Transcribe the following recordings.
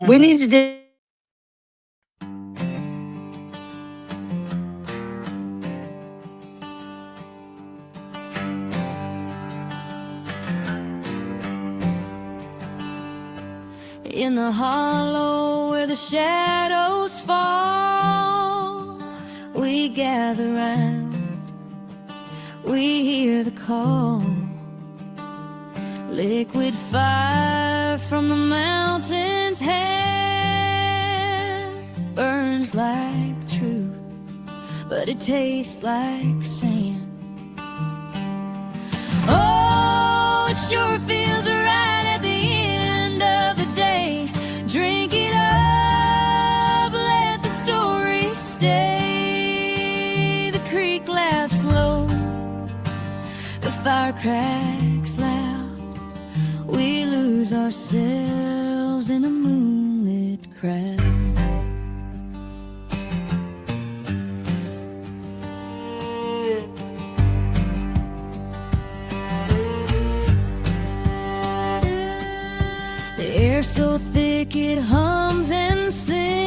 We need to do. In the hollow where the shadows fall, we gather round, we hear the call. Liquid fire from the mountain's hand burns like truth, but it tastes like sand. Oh, it sure feels right at the end of the day. Drink it up, let the story stay. The creek laughs low, the fire cracks loud. We lose ourselves in a moonlit crowd. The air so thick it hums and sings,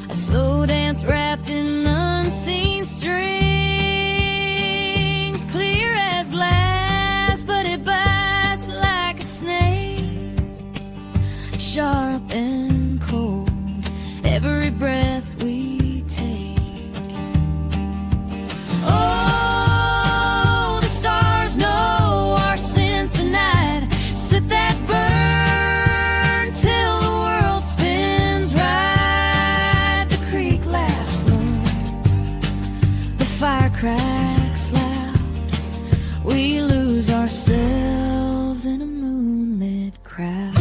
a slow dance wrapped in unseen strings, clear as glass, but it bites like a snake, sharp and cold, every breath we take. Oh, the stars know our sins tonight. Set that burn till the world spins right. The creek laughs low, the fire cracks loud. We lose ourselves in a moonlit crowd.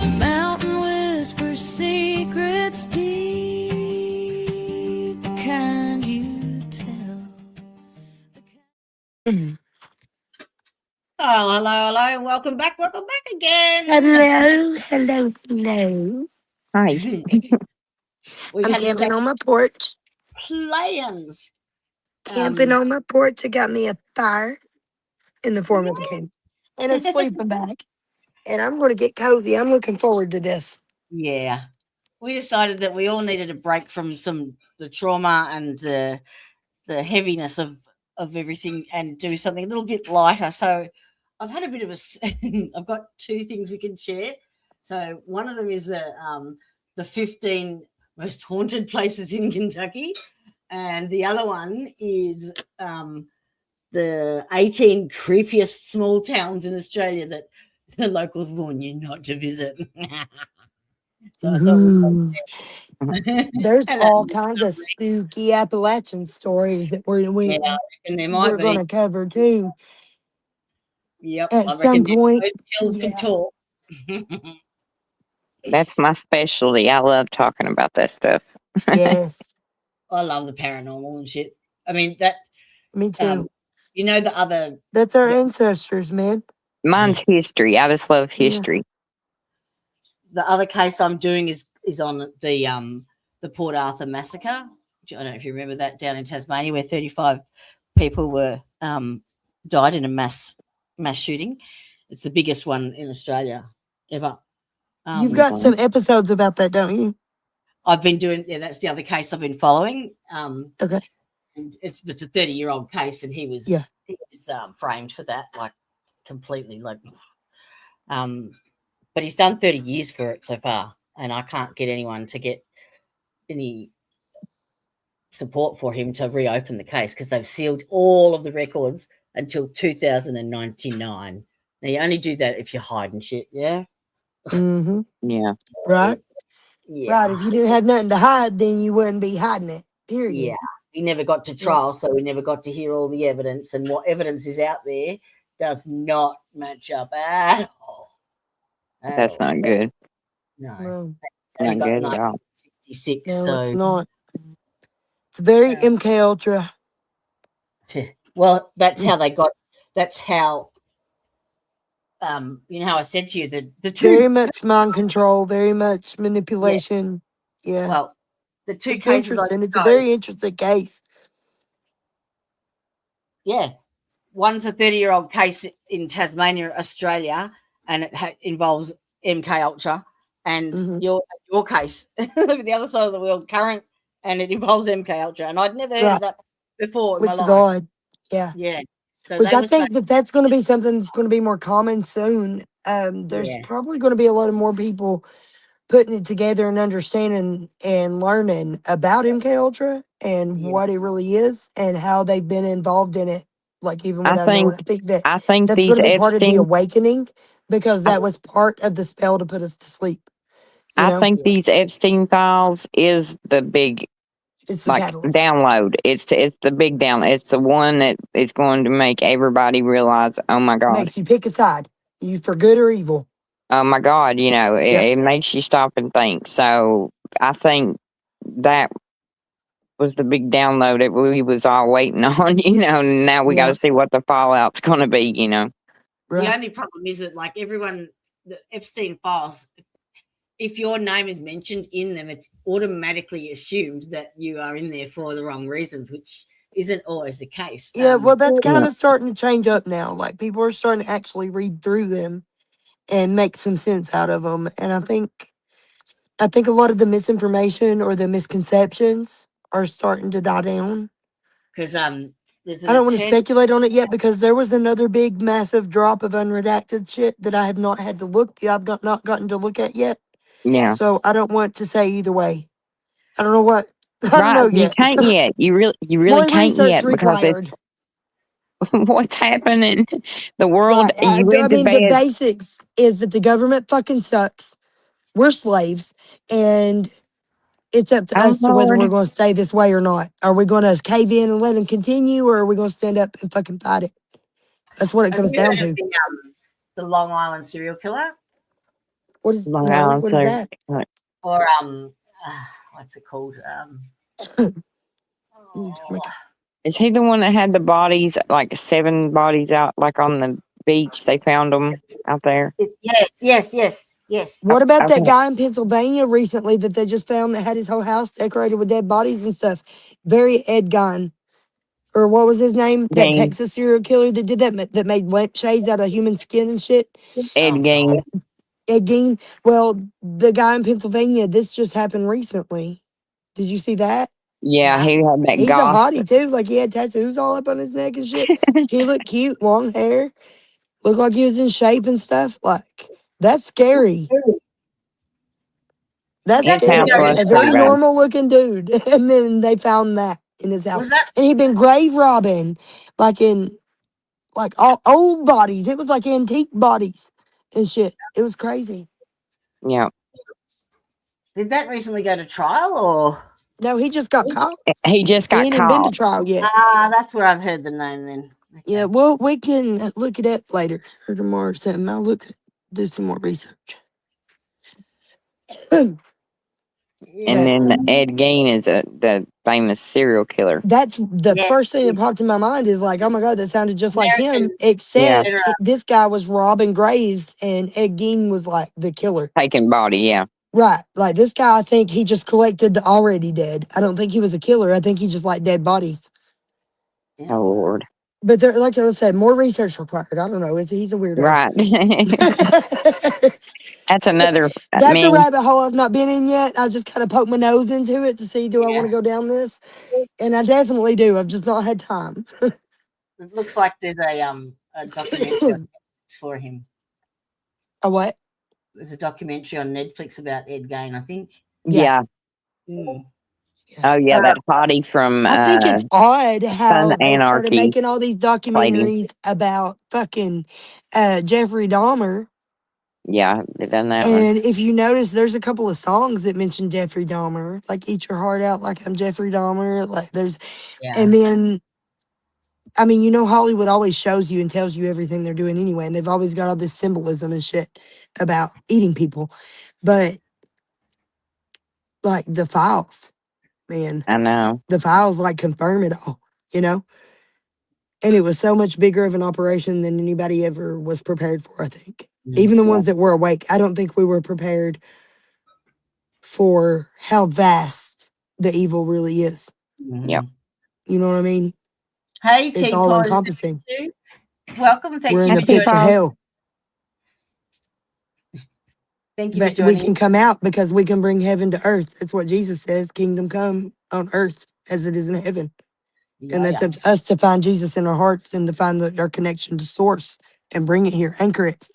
The mountain whispers secrets deep, the kind you tell. Oh, hello, and welcome back again. Hello. Hi. We've I'm had camping on my porch. plans. Camping on my porch. I got me a fire in the form of a camp and a sleeping bag. And I'm going to get cozy. I'm looking forward to this. Yeah, we decided that we all needed a break from the trauma and the heaviness of everything, and do something a little bit lighter. So I've had a bit of I've got two things we can share. So one of them is the 15 most haunted places in Kentucky, and the other one is the 18 creepiest small towns in Australia that the locals warn you not to visit. So I thought There's and all kinds of spooky Appalachian stories that we're going to cover too. Yep, At I some reckon point. those hills can talk. That's my specialty. I love talking about that stuff. Yes. I love the paranormal and shit. I mean that. Me too. You know the other. That's our ancestors, man. Mine's history. I just love history. The other case I'm doing is on the Port Arthur massacre. I don't know if you remember that, down in Tasmania, where 35 people were died in a mass shooting. It's the biggest one in Australia ever. You've got some episodes about that, don't you? I've been doing. Yeah, that's the other case I've been following. Okay. And it's a 30-year-old case, and he was framed for that, like completely, like. But he's done 30 years for it so far, and I can't get anyone to get any support for him to reopen the case because they've sealed all of the records until 2099. Now, you only do that if you're hiding shit, yeah? Mm-hmm. Yeah. Right? Yeah. Right. If you didn't have nothing to hide, then you wouldn't be hiding it, period. Yeah. He never got to trial, so we never got to hear all the evidence, and what evidence is out there does not match up at all. That's not good. No. It's not good at all. 66, no, so it's not. It's very Yeah. MK Ultra. Well, that's how they got. That's how. You know how I said to you that the Very two. much mind control, very much manipulation. Yeah. Well, the two It's cases I interesting. It's a chose. very interesting case. Yeah, one's a 30-year-old case in Tasmania, Australia, and it involves MK Ultra, and Mhm. your case the other side of the world, current, and it involves MK Ultra, and I'd never heard Right. of that before in Which my is life. odd. Yeah. Yeah, so Which they I were saying, think that's going to be something that's going to be more common soon. There's yeah, probably going to be a lot of more people putting it together and understanding and learning about MK Ultra and yeah, what it really is and how they've been involved in it, like even I without knowing. think I think I think that's going these to be part of the Epstein awakening because I, that was part of the spell to put us to sleep. You I know, think these Epstein files is the big it's the like catalyst. download. It's the big down. It's the one that is going to make everybody realize, oh my God, Makes you pick a side, you for good or evil. oh my God, you know, Yeah. it makes you stop and think. So I think that was the big download that we was all waiting on, you know. Now we got Yeah. to see what the fallout's going to be, you know. The Right. only problem is that, like everyone, the Epstein files, if your name is mentioned in them, it's automatically assumed that you are in there for the wrong reasons, which isn't always the case. Yeah. Well, that's kind Yeah. of starting to change up now. Like people are starting to actually read through them and make some sense out of them. And I think a lot of the misinformation or the misconceptions are starting to die down. Because there's an I don't want to attorney. speculate on it yet because there was another big, massive drop of unredacted shit that I have not had to look. Not gotten to look at yet. Yeah. So I don't want to say either way. I don't know what. I don't Right. know You yet. can't yet. You really More can't research yet because it's required. what's happening. The world, Right. you I went to mean, the bed. basics is that the government fucking sucks. We're slaves, and it's up to Oh, us to whether Lord. we're going to stay this way or not. Are we going to cave in and let them continue, or are we going to stand up and fucking fight it? That's what it Have comes you down heard of to. the Long Island serial killer? What is Long no? Island, What is so, that? Or what's it called? Oh, is he the one that had the bodies, like 7 bodies out, like on the beach? They found them out there. yes. What about that Okay. guy in Pennsylvania recently that they just found that had his whole house decorated with dead bodies and stuff? Very Ed Gein, or what was his name? That Gain. Texas serial killer that did that made lampshades out of human skin and shit. Ed Gain. Ed Gein. Well, the guy in Pennsylvania. This just happened recently. Did you see that? Yeah, he had that He's a goth. hottie too. Like he had tattoos all up on his neck and shit. He looked cute, long hair. Looked like he was in shape and stuff. Like that's scary. That's That His didn't house go scary. to was A pretty very trial. bad. normal looking dude. And then they found that in his house. Was that And he'd been grave robbing, like in like all old bodies. It was like antique bodies and shit. It was crazy. Yeah. did that recently go to trial or? No, he just got caught. He just He got ain't even been to caught. trial yet. That's where I've heard the name then. Okay. Yeah, well, we can look it up later or tomorrow or something. I'll do some more research. And Yeah. then Ed Gain is the famous serial killer. That's the Yes. first thing that popped in my mind is like, oh my God, that sounded just like him, American Yeah. except this guy was robbing graves and Ed Gein was like the killer. Taking body, yeah. Right. Like this guy, I think he just collected the already dead. I don't think he was a killer. I think he just liked dead bodies. Oh, Lord. But there, like I said, more research required. I don't know. He's a weirdo. Right. That's another, That's a man, rabbit hole I've not been in yet. I just kind of poke my nose into it to see, do I want to go down this? And I definitely do. I've just not had time. It looks like there's a documentary on Netflix for him. A what? There's a documentary on Netflix about Ed Gein, I think. yeah. Mm. Oh, yeah, that hottie from I think it's odd Son how of they started Anarchy making all these played him. documentaries about fucking Jeffrey Dahmer. Yeah, they done that one. And if you notice, there's a couple of songs that mention Jeffrey Dahmer, like "Eat Your Heart Out," like I'm Jeffrey Dahmer. Like there's, and then, I mean, you know, Hollywood always shows you and tells you everything they're doing anyway, and they've always got all this symbolism and shit about eating people, but like the files, man. I know. The files like confirm it all, you know? And it was so much bigger of an operation than anybody ever was prepared for, I think. Even the ones that were awake, I don't think we were prepared for how vast the evil really is. Yep. You know what I mean? Hey, It's all T-Paws, encompassing. welcome. Thank We're you in the for pits of joining. hell. Thank you for But we joining. can come out because we can bring heaven to earth. That's what Jesus says. Kingdom come on earth as it is in heaven. And that's up to us to find Jesus in our hearts and to find our connection to source and bring it here, anchor it.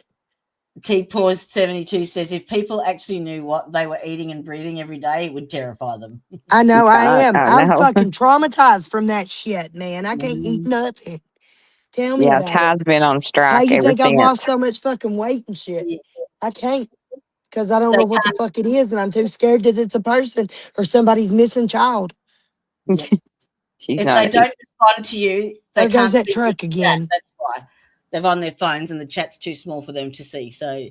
T-Paws 72 says if people actually knew what they were eating and breathing every day, it would terrify them. I know I am. I I'm know. fucking traumatized from that shit, man. I can't eat nothing. Tell me about Ty's it. been on How strike you ever think I've since. lost so much fucking weight and shit? Yeah. I can't because I don't They know what the fuck it is, and I'm too scared that it's a person or somebody's missing child. Yep. She's If not. they don't respond to you, they There goes can't that see truck the again. chat. That's why they're on their phones and the chat's too small for them to see. So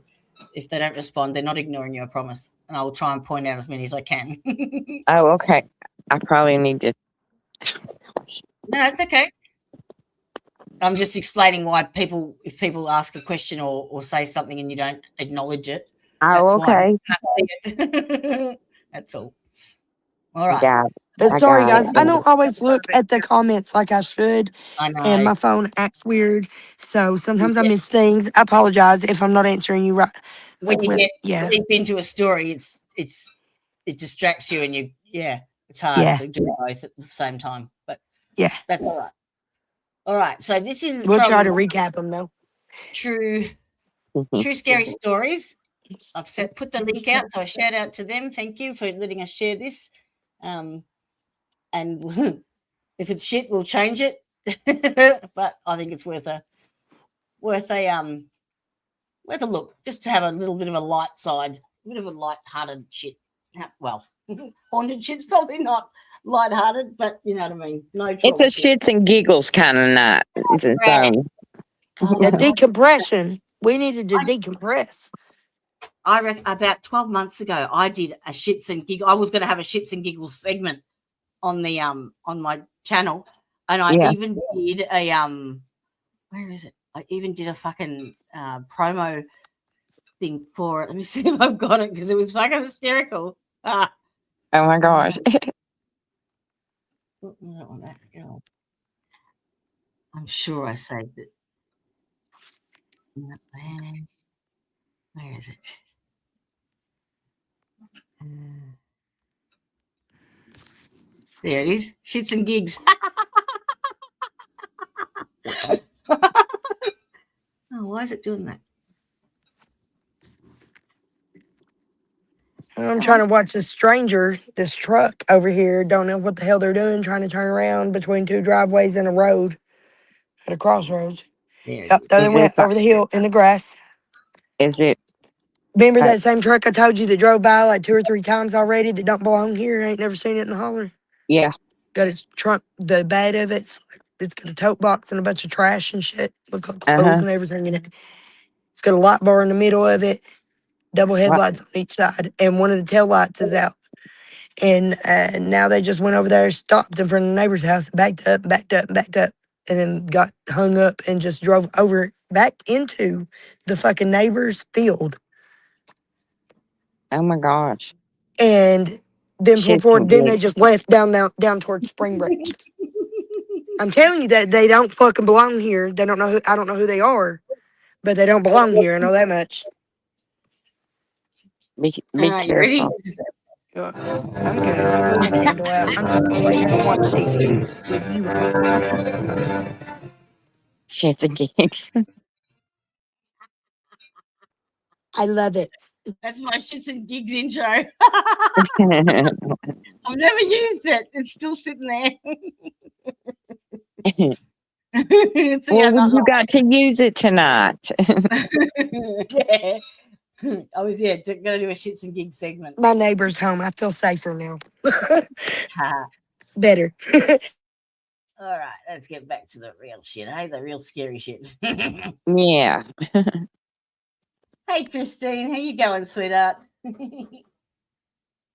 if they don't respond, they're not ignoring you, I promise. And I will try and point out as many as I can. Oh, okay. I probably need to. No, it's okay. I'm just explaining why if people ask a question or say something and you don't acknowledge it, Oh, that's why. okay. That's all. All right. I Sorry, got guys. I it. don't always look at the comments like I should, I know. and my phone acts weird. So sometimes I miss things. I apologize if I'm not answering you right. When you get yeah, deep into a story, it distracts you, and it's hard to do both at the same time. But yeah. that's all right. All right. So this is We'll try from to recap them though. True Scary Stories. I've put the link out, so a shout out to them. Thank you for letting us share this. And if it's shit, we'll change it. But I think it's worth a look, just to have a little bit of a light side, a bit of a light-hearted shit. Well, haunted shit's probably not light-hearted, but you know what I mean. No, it's a shits and giggles kind of night. A decompression. We needed to decompress. I reckon about 12 months ago, I did a shits and giggles. I was going to have a shits and giggles segment on the on my channel, and I even did a where is it? I even did a fucking promo thing for it. Let me see if I've got it because it was fucking hysterical. Oh my gosh. I'm sure I saved it. Where is it? There it is. Shits and gigs. Oh, why is it doing that? I'm trying to watch this truck over here. Don't know what the hell they're doing, trying to turn around between two driveways and a road at a crossroads. Yep, there they went over the hill in the grass. Is it? Remember that same truck I told you that drove by like 2 or 3 times already that don't belong here? I ain't never seen it in the holler. Yeah. Got its trunk, the bed of it's got a tote box and a bunch of trash and shit. Look like clothes and everything in it. It's got a light bar in the middle of it, double headlights on each side, and one of the tail lights is out. And now they just went over there, stopped in front of the neighbor's house, backed up, and then got hung up and just drove over back into the fucking neighbor's field. Oh my gosh. And then they just left down towards Spring Branch. I'm telling you that they don't fucking belong here. They don't know I don't know who they are, but they don't belong here. I know that much. Be careful. I'm good. I'll put my candle out. I'm just gonna lay here and watch TV with you all. Shits and gigs. I love it. That's my shits and gigs intro. I've never used it. It's still sitting there. Well, you got to use it tonight. Yeah. I was going to do a shits and gigs segment. My neighbor's home. I feel safer now. Better. All right, let's get back to the real shit, hey? The real scary shit. Yeah. Hey, Christine, how you going, sweetheart?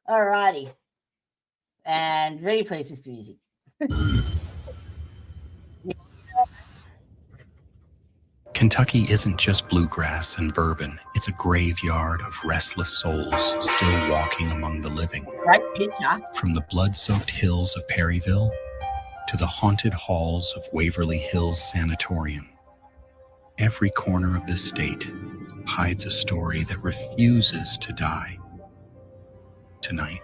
All righty. And very pleased, Mr. Easy. Kentucky isn't just bluegrass and bourbon. It's a graveyard of restless souls still walking among the living. Great picture. From the blood-soaked hills of Perryville to the haunted halls of Waverly Hills Sanatorium, every corner of this state hides a story that refuses to die. Tonight,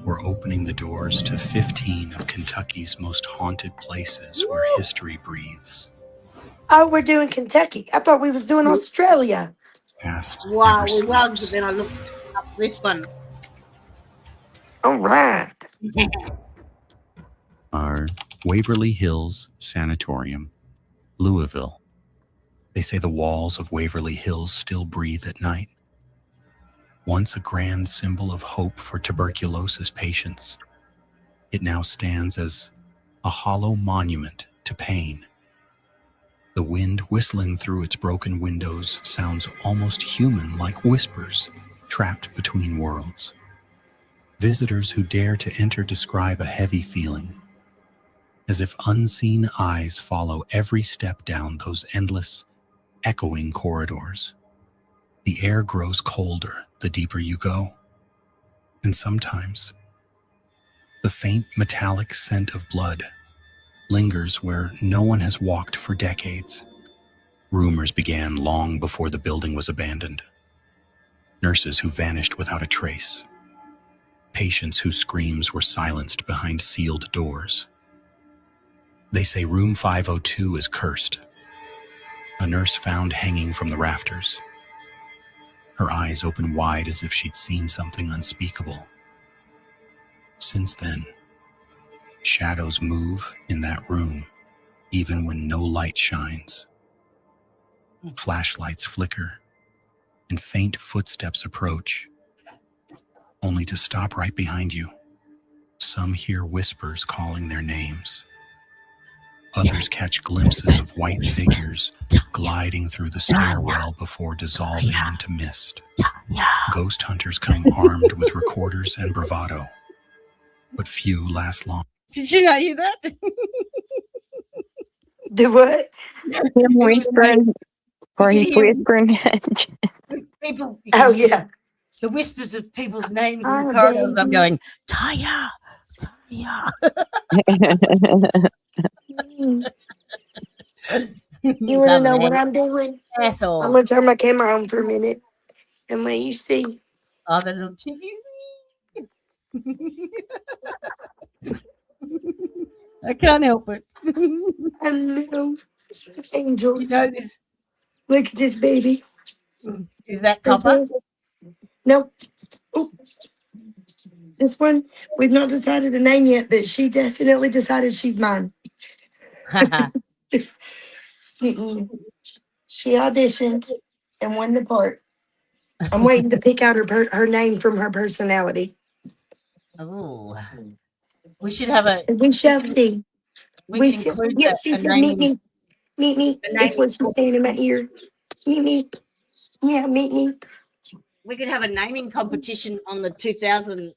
we're opening the doors to 15 of Kentucky's most haunted places where history breathes. Oh, we're doing Kentucky. I thought we was doing Australia. Past Wow, never we was, sleeps. but then I looked up this one. All right. Are Waverly Hills Sanatorium, Louisville. They say the walls of Waverly Hills still breathe at night. Once a grand symbol of hope for tuberculosis patients, it now stands as a hollow monument to pain. The wind whistling through its broken windows sounds almost human, like whispers trapped between worlds. Visitors who dare to enter describe a heavy feeling, as if unseen eyes follow every step down those endless, echoing corridors. The air grows colder the deeper you go, and sometimes the faint metallic scent of blood lingers where no one has walked for decades. Rumors began long before the building was abandoned. Nurses who vanished without a trace. Patients whose screams were silenced behind sealed doors. They say room 502 is cursed. A nurse found hanging from the rafters. Her eyes open wide as if she'd seen something unspeakable. Since then, shadows move in that room, even when no light shines. Flashlights flicker, and faint footsteps approach, only to stop right behind you. Some hear whispers calling their names. Others catch glimpses of white figures gliding through the stairwell before dissolving into mist. Ghost hunters come armed with recorders and bravado, but few last long. Did you not hear that? The what? Him whispering, or You he's can hear whispering. people. You Oh, can hear yeah. the whispers of people's names in Hi, the corridors. I'm baby. going, Tya, Tya. You want to know what I'm doing? I'm Asshole. going to turn my camera on for a minute and let you see. Oh, the little chickies. I can't help it. I know. Angels. You know this. Look at this baby. Is that copper? Nope. Ooh. This one, we've not decided a name yet, but she definitely decided she's mine. She auditioned and won the part. I'm waiting to pick out her name from her personality. Oh, we should have a. We shall see. We can include yes, she said, meet me. Meet me. That's what she's saying in my ear. Meet me. Yeah, meet me. We could have a naming competition on the 2000.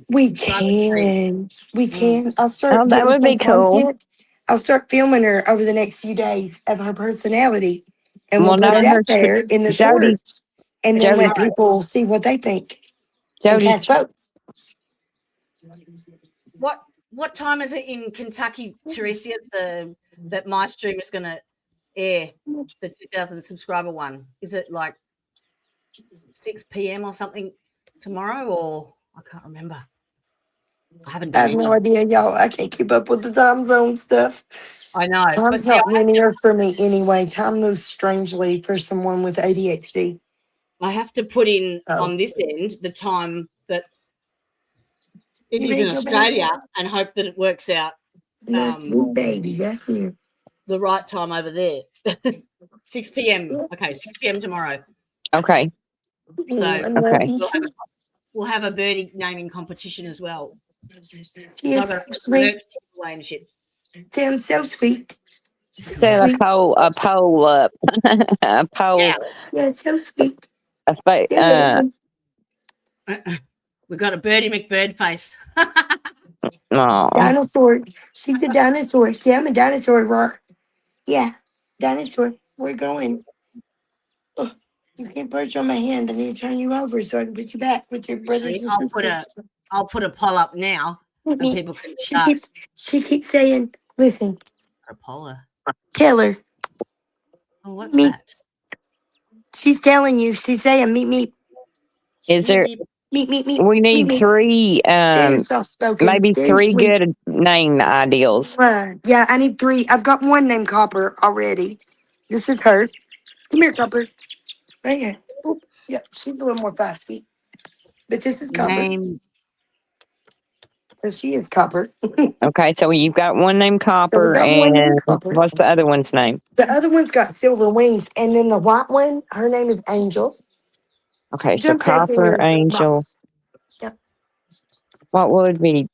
We can. We can. I'll start. Oh, that getting would be some cool. content. I'll start filming her over the next few days of her personality, and we'll Well, put it knowing out her, there in the Jody, shorts, and then Jody, let people see what they think and Jody, cast votes. What time is it in Kentucky, Teresia? That my stream is going to air the 2000 subscriber one. Is it like 6 p.m. or something tomorrow, or I can't remember. I haven't done I have no idea, y'all. I can't keep up with the time zone stuff. I know. Time's not linear for me anyway. Time moves strangely for someone with ADHD. I have to put in on this end the time that it is in Australia and hope that it works out. Sweet baby, right here. The right time over there. 6 p.m. Okay, 6 p.m. tomorrow. Okay. So okay. We'll have a birdie naming competition as well. Yes, sweet. And shit. Damn, so sweet. Set a poll up. A poll. Yeah, so sweet. We got a Birdie McBird face. Oh, Dinosaur. She's a dinosaur. See, I'm a dinosaur, roar. Yeah, dinosaur. We're going. Oh, you can't perch on my hand. I need to turn you over so I can put you back with your brothers Actually, and sisters. I'll put a poll up now, and people can She keeps saying, "Listen, a poller. tell her." Oh, what's Meet. that? She's telling you. She's saying, "Meet." is there? Meet. We need meet. 3, Very soft spoken. maybe very 3 sweet. good name ideals. Yeah, I need 3. I've got one named Copper already. This is her. Come here, Copper. Right here. Oh, yeah, she's a little more feisty. But this is Copper. Name. Because she is Copper. Okay, so you've got one named So Copper, we got one named and Copper. what's the other one's name? The other one's got silver wings. And then the white one, her name is Angel. Okay, so Jump pads in Copper, your Angel. box. Yep. What would be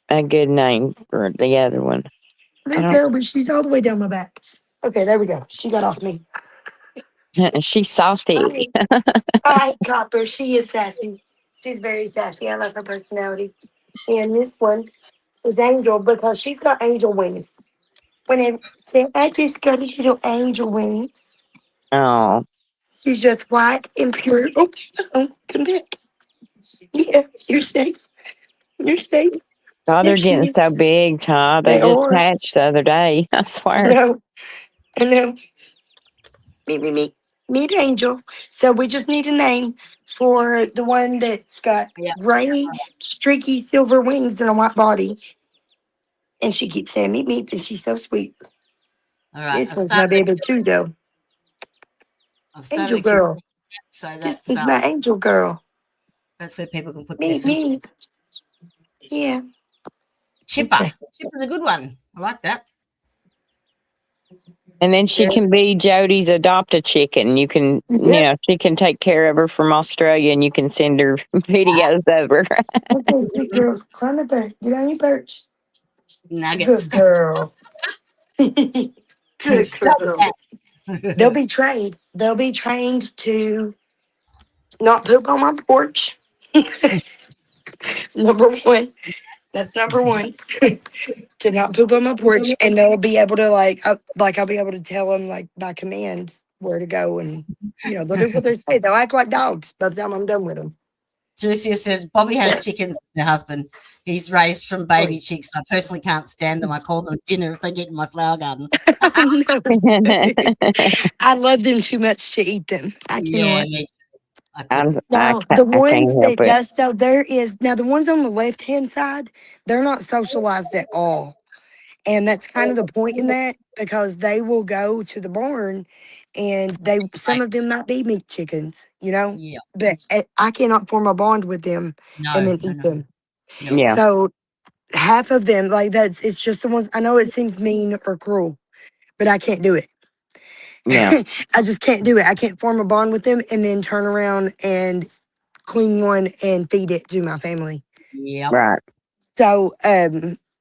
a good name for the other one? There you go, but she's all the way down my back. Okay, there we go. She got off me. She's saucy. Hi, Copper. She is sassy. She's very sassy. I love her personality. And this one is Angel because she's got angel wings. When I say, I just got a little angel wings. Oh, She's just white and pure. Oh, come back. Yeah, you're safe. You're safe. God, There they're she getting is. so big, Todd. They They just are. hatched the other day. I I swear. know. I know. Meet. Meet Angel. So we just need a name for the one that's got Yeah. gray, streaky silver wings and a white body. And she keeps saying, meet, and she's so sweet. All right. This one's my baby too, though. Angel girl. So This that's is my angel girl. where people can put Meet me. Yeah. Chipper. Okay. Chipper's a good one. I like that. And then she can be Jody's adopt-a chicken. You can, she can take care of her from Australia, and you can send her videos over. Okay, sweet girl. Climb up there. Get on your perch. Nuggets. Good girl. Good girl. They'll be trained. They'll be trained to not poop on my porch. Number 1. That's number 1. To not poop on my porch, and they'll be able to I'll be able to tell them by command where to go, and they'll do what they say. They'll act like dogs by the time I'm done with them. Lucia says Bobby has chickens. Her husband. He's raised from baby chicks. I personally can't stand them. I call them dinner if they get in my flower garden. I love them too much to eat them. I cannot. Now, the ones that does so, there is now the ones on the left hand side, they're not socialized at all. And that's kind of the point in that, because they will go to the barn and some of them might be meat chickens, Yeah. but I cannot form a bond with them and then eat them. Yeah. So half of them, it's just the ones, I know it seems mean or cruel, but I can't do it. Yeah. I just can't do it. I can't form a bond with them and then turn around and clean one and feed it to my family. Yeah. Right. So,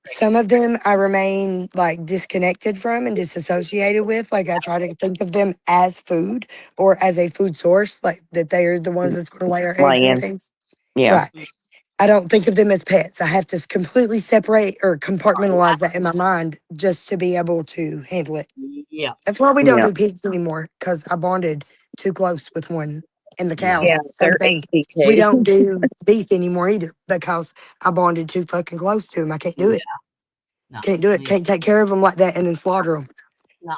some of them I remain disconnected from and disassociated with. I try to think of them as food or as a food source, that they are the ones that's going to lay our eggs and things. Yeah. Right. I don't think of them as pets. I have to completely separate or compartmentalize that in my mind just to be able to handle it. Yeah. That's why we don't do pigs anymore, because I bonded too close with one. And the cows. Yeah, Same thing. We don't do beef anymore either, because I bonded too fucking close to them. I can't do it. No. Can't do it. Can't take care of them like that and then slaughter them. No.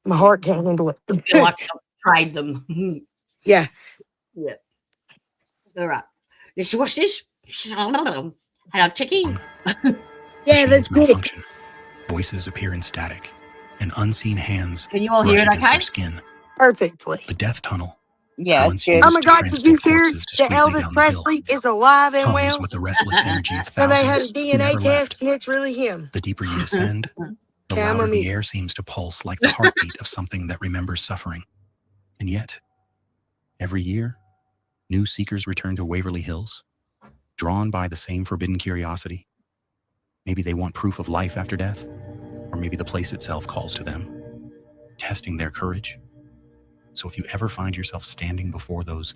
My heart can't handle it. I feel like I've tried them. Yeah. Yeah. All right. Did you watch this? Hello, Chicky. Yeah, that's good. Malfunction. Voices appear in static, and unseen hands Can you all brush hear it against okay? their skin. Perfectly. The death tunnel. Yeah. Alan uses Oh my to God, did you transport hear corpses that discreetly Elvis down the hill. Presley is alive and Hums well? with the restless energy of So they had a thousands who DNA never test left. and it's really him. The deeper you descend, the Okay, I'm louder on the mute. air seems to pulse like the heartbeat of something that remembers suffering. And yet, every year, new seekers return to Waverly Hills, drawn by the same forbidden curiosity. Maybe they want proof of life after death, or maybe the place itself calls to them, testing their courage. So if you ever find yourself standing before those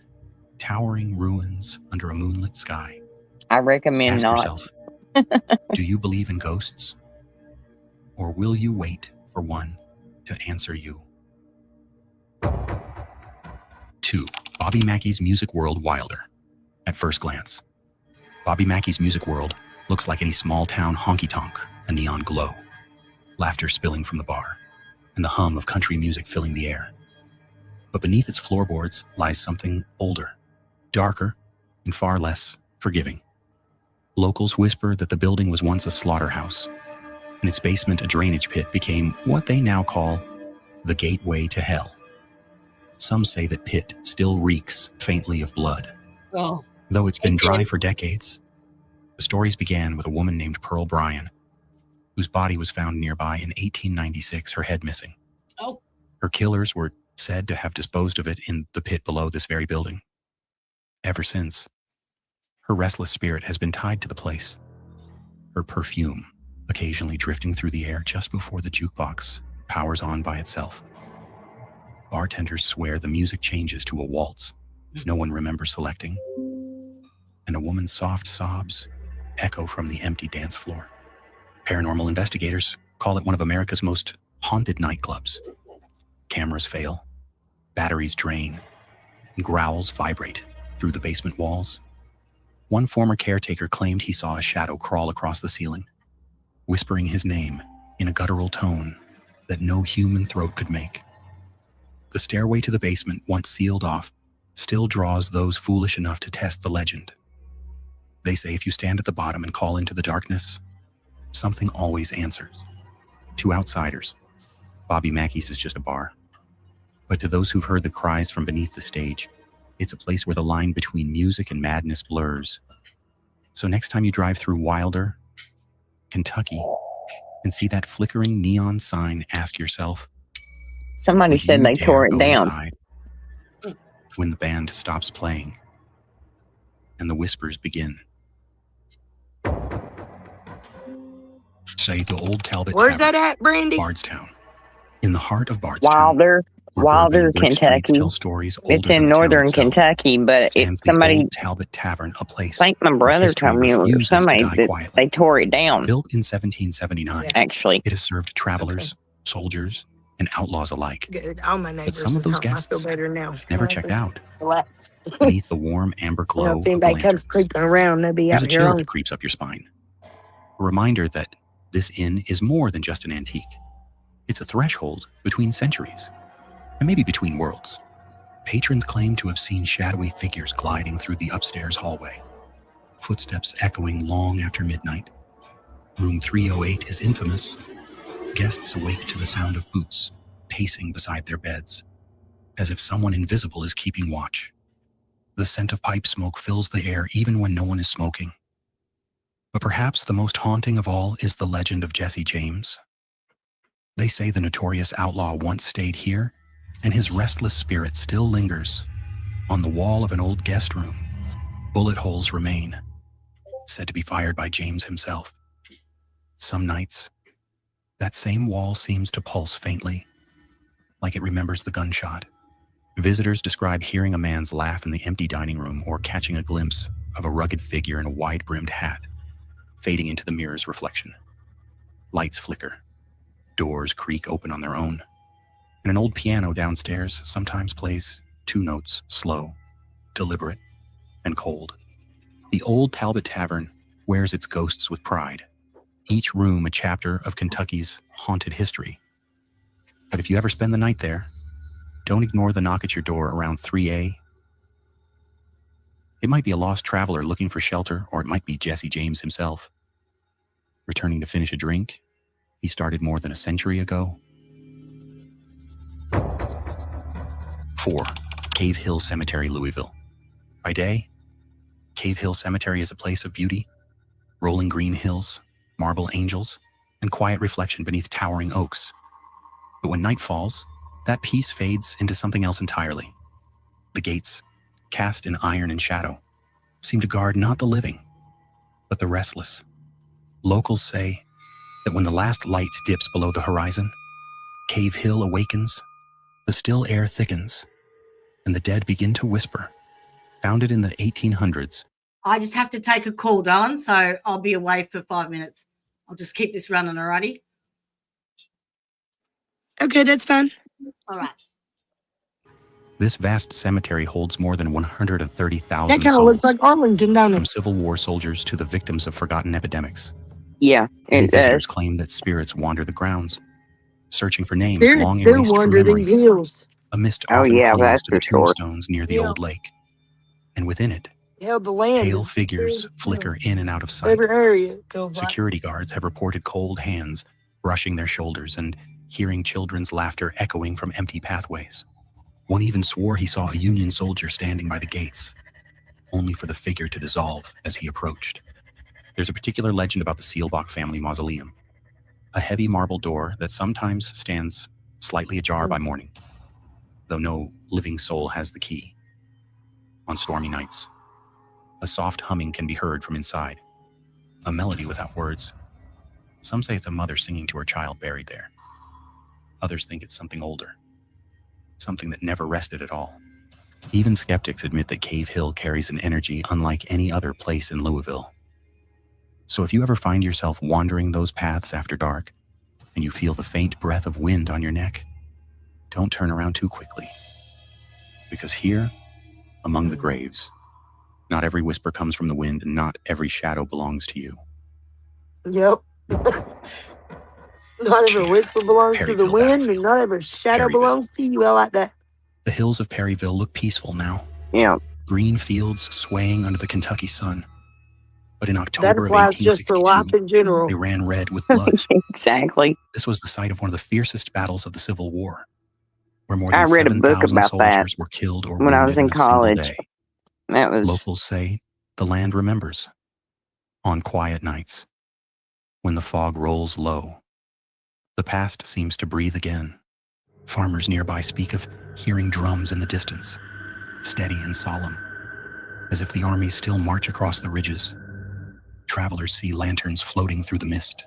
towering ruins under a moonlit sky. I recommend Ask not. yourself, do you believe in ghosts? Or will you wait for one to answer you? 2. Bobby Mackey's Music World Wilder. At first glance, Bobby Mackey's Music World looks like any small-town honky-tonk, a neon glow, laughter spilling from the bar, and the hum of country music filling the air. But beneath its floorboards lies something older, darker, and far less forgiving. Locals whisper that the building was once a slaughterhouse, and its basement a drainage pit became what they now call the gateway to hell. Some say that pit still reeks faintly of blood. Oh. Though it's been dry for decades, the stories began with a woman named Pearl Bryan, whose body was found nearby in 1896, her head missing. Oh. Her killers were said to have disposed of it in the pit below this very building. Ever since, her restless spirit has been tied to the place, her perfume occasionally drifting through the air just before the jukebox powers on by itself. Bartenders swear the music changes to a waltz no one remembers selecting, and a woman's soft sobs echo from the empty dance floor. Paranormal investigators call it one of America's most haunted nightclubs. Cameras fail, batteries drain, and growls vibrate through the basement walls. One former caretaker claimed he saw a shadow crawl across the ceiling, whispering his name in a guttural tone that no human throat could make. The stairway to the basement, once sealed off, still draws those foolish enough to test the legend. They say if you stand at the bottom and call into the darkness, something always answers. To outsiders, Bobby Mackey's is just a bar. But to those who've heard the cries from beneath the stage, it's a place where the line between music and madness blurs. So next time you drive through Wilder, Kentucky, and see that flickering neon sign, ask yourself, Somebody said they tore it down. When the band stops playing and the whispers begin. Say the Old Talbot Where's Tavern, that at, Brandy? Bardstown, in the heart of Bardstown. Wilder, where urban brick streets Kentucky. tell stories older It's than in the town northern itself. Kentucky, but it's Stands the somebody, Old Talbot Tavern, a place I think my where brother history told me, or refuses to somebody, die that quietly. they tore it down, Built in 1779, actually. it has served travelers, soldiers, and outlaws alike. Good. All my neighbors. some of is those home. I guests feel better now. Never checked out. Relax. Beneath the warm amber You glow know, of if the anybody comes lanterns, creeping around, they'll be there's out a here chill on that creeps up your spine. A reminder that this inn is more than just an antique. It's a threshold between centuries, and maybe between worlds. Patrons claim to have seen shadowy figures gliding through the upstairs hallway, footsteps echoing long after midnight. Room 308 is infamous. Guests awake to the sound of boots pacing beside their beds, as if someone invisible is keeping watch. The scent of pipe smoke fills the air even when no one is smoking. But perhaps the most haunting of all is the legend of Jesse James. They say the notorious outlaw once stayed here, and his restless spirit still lingers. On the wall of an old guest room, bullet holes remain, said to be fired by James himself. Some nights, that same wall seems to pulse faintly, like it remembers the gunshot. Visitors describe hearing a man's laugh in the empty dining room or catching a glimpse of a rugged figure in a wide-brimmed hat, fading into the mirror's reflection. Lights flicker, doors creak open on their own, and an old piano downstairs sometimes plays 2 notes, slow, deliberate, and cold. The Old Talbot Tavern wears its ghosts with pride, each room a chapter of Kentucky's haunted history. But if you ever spend the night there, don't ignore the knock at your door around 3A. It might be a lost traveler looking for shelter, or it might be Jesse James himself, returning to finish a drink he started more than a century ago. 4. Cave Hill Cemetery, Louisville. By day, Cave Hill Cemetery is a place of beauty, rolling green hills, marble angels, and quiet reflection beneath towering oaks. But when night falls, that peace fades into something else entirely. The gates, cast in iron and shadow, seem to guard not the living, but the restless. Locals say that when the last light dips below the horizon, Cave Hill awakens, the still air thickens, and the dead begin to whisper, Founded in the 1800s, I just have to take a call, darling, so I'll be away for 5 minutes. I'll just keep this running, alrighty? Okay, that's fine. All right. this vast cemetery holds more than 130,000 That kind of souls, looks like Arlington, don't from it? Civil War soldiers to the victims of forgotten epidemics. Yeah, Many it visitors does. claim that spirits wander the grounds, searching for names Spirits long do erased from wander memory. these hills. A mist Oh, often yeah, clings that's to the for sure. tombstones near the Yeah. old lake, and within it, Hell, the land pale is figures spirits flicker too. in and out of sight. Every area it feels like. Security guards have reported cold hands brushing their shoulders and hearing children's laughter echoing from empty pathways. One even swore he saw a Union soldier standing by the gates, only for the figure to dissolve as he approached. There's a particular legend about the Seelbach family mausoleum, a heavy marble door that sometimes stands slightly ajar by morning, though no living soul has the key. On stormy nights, a soft humming can be heard from inside, a melody without words. Some say it's a mother singing to her child buried there. Others think it's something older, something that never rested at all. Even skeptics admit that Cave Hill carries an energy unlike any other place in Louisville. So if you ever find yourself wandering those paths after dark, and you feel the faint breath of wind on your neck, don't turn around too quickly. Because here, among the graves, not every whisper comes from the wind, and not every shadow belongs to you. Yep. Not every whisper belongs to the Perryville wind, and battlefield. not every shadow Perryville. belongs to you. I like that. The hills of Perryville look peaceful now, Yeah. green fields swaying under the Kentucky sun. But in That October is of why it's just for life 1862, in general. they ran red with blood. Exactly. This was the site of one of the fiercest battles of the Civil War, where more I than read a book 7,000 about that soldiers were killed or when I wounded was in in a single college. day. That was Locals say the land remembers. On quiet nights, when the fog rolls low, the past seems to breathe again. Farmers nearby speak of hearing drums in the distance, steady and solemn, as if the armies still march across the ridges. Travelers see lanterns floating through the mist,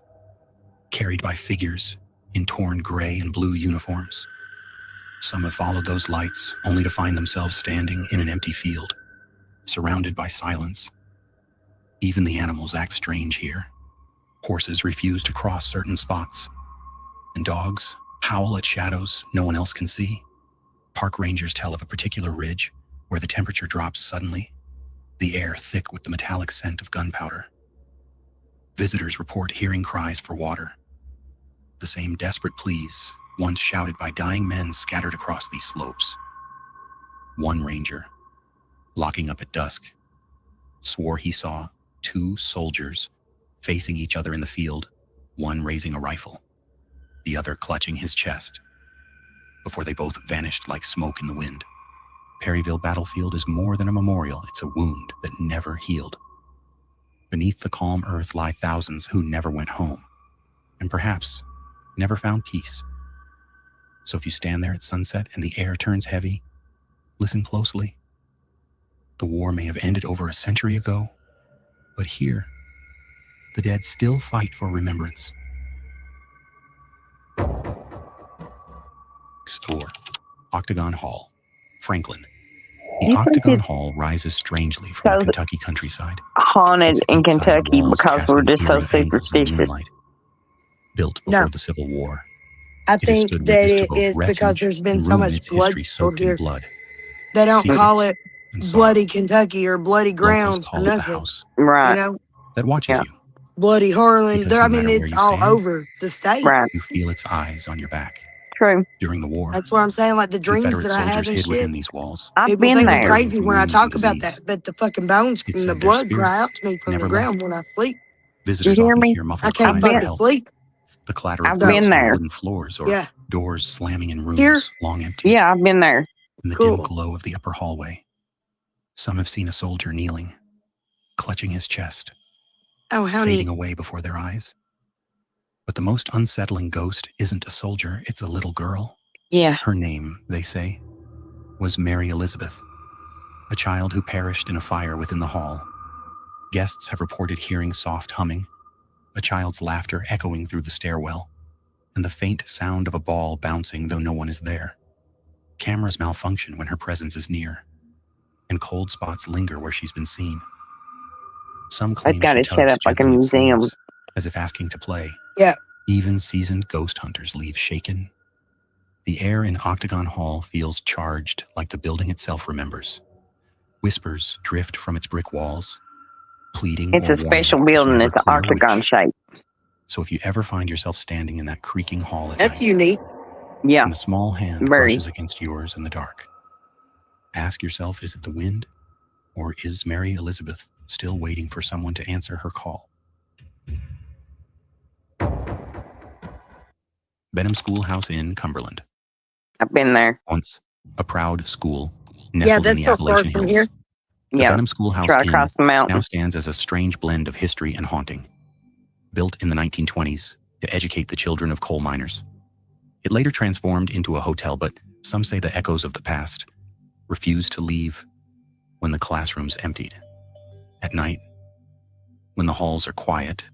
carried by figures in torn gray and blue uniforms. Some have followed those lights only to find themselves standing in an empty field, surrounded by silence. Even the animals act strange here. Horses refuse to cross certain spots, and dogs howl at shadows no one else can see. Park rangers tell of a particular ridge where the temperature drops suddenly, the air thick with the metallic scent of gunpowder. Visitors report hearing cries for water, the same desperate pleas once shouted by dying men scattered across these slopes. One ranger, locking up at dusk, swore he saw 2 soldiers facing each other in the field, one raising a rifle, the other clutching his chest, before they both vanished like smoke in the wind. Perryville battlefield is more than a memorial, it's a wound that never healed. Beneath the calm earth lie thousands who never went home, and perhaps never found peace. So if you stand there at sunset and the air turns heavy, listen closely. The war may have ended over a century ago, but here, the dead still fight for remembrance. Or Octagon Hall, Franklin. The You think Octagon it's Hall rises strangely from the so Kentucky countryside. haunted Its in eight-sided Kentucky walls because we're casting just so eerie angles in the superstitious. moonlight. Built before No, the Civil War, I it has think stood that witness to it both is because refuge there's been and so ruin, much its blood history spilled soaked in here. blood, They don't call secrets, it and sorrow. bloody Kentucky or bloody Locals grounds for call it the nothing. house You Right. know, that watches Yeah. you, bloody Harlan. because There, no I mean, matter where it's you all stand, over the state. Right. you feel its eyes on your back. True. During the war, That's what I'm saying. Like the dreams Confederate that I have soldiers and hid within shit. these walls, I've People been think I'm there. recovering crazy from when I wounds and talk about disease. that, but the fucking bones It and the said their blood cry spirits out to me from the never ground left. when I sleep. Did you Visitors hear often me? hear I muffled can't I've cries for fucking been. help, sleep. the clatter of I've So, been boots on there. wooden floors, or yeah, doors slamming in here, rooms long empty. Yeah, I've been there. In the dim cool. glow of the upper hallway, some have seen a soldier kneeling, clutching his chest, Oh, how fading neat. away before their eyes. But the most unsettling ghost isn't a soldier, it's a little girl. Yeah. Her name, they say, was Mary Elizabeth, a child who perished in a fire within the hall. Guests have reported hearing soft humming, a child's laughter echoing through the stairwell, and the faint sound of a ball bouncing though no one is there. Cameras malfunction when her presence is near. and cold spots linger where she's been seen. Some They've claim got she it set tugs up like a gently at museum. sleeves, as if asking to play. Yeah. Even seasoned ghost hunters leave shaken. The air in Octagon Hall feels charged, like the building itself remembers. Whispers drift from its brick walls, pleading It's or a special warning. building. Never It's an clear octagon which. shape. So if you ever find yourself standing in that creaking hall at That's night, unique. Yeah. and a small hand Very. brushes against yours in the dark, ask yourself, is it the wind, or is Mary Elizabeth still waiting for someone to answer her call? Benham Schoolhouse in Cumberland. I've been there. Once a proud school Yeah, nestled in that's the so far Appalachian from Hills. here. The Yeah. Benham Schoolhouse Right Inn across the mountain. now stands as a strange blend of history and haunting. Built in the 1920s to educate the children of coal miners. It later transformed into a hotel, but some say the echoes of the past refused to leave when the classrooms emptied. At night, when the halls are quiet,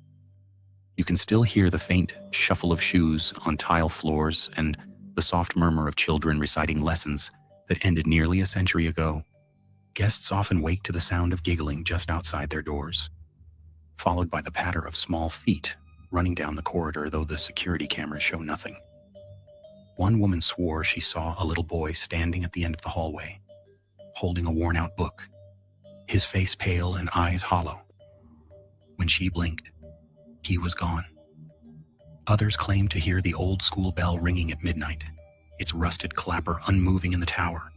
you can still hear the faint shuffle of shoes on tile floors and the soft murmur of children reciting lessons that ended nearly a century ago. Guests often wake to the sound of giggling just outside their doors, followed by the patter of small feet running down the corridor, though the security cameras show nothing. One woman swore she saw a little boy standing at the end of the hallway, holding a worn-out book, his face pale and eyes hollow. When she blinked, he was gone. Others claim to hear the old school bell ringing at midnight, its rusted clapper unmoving in the tower.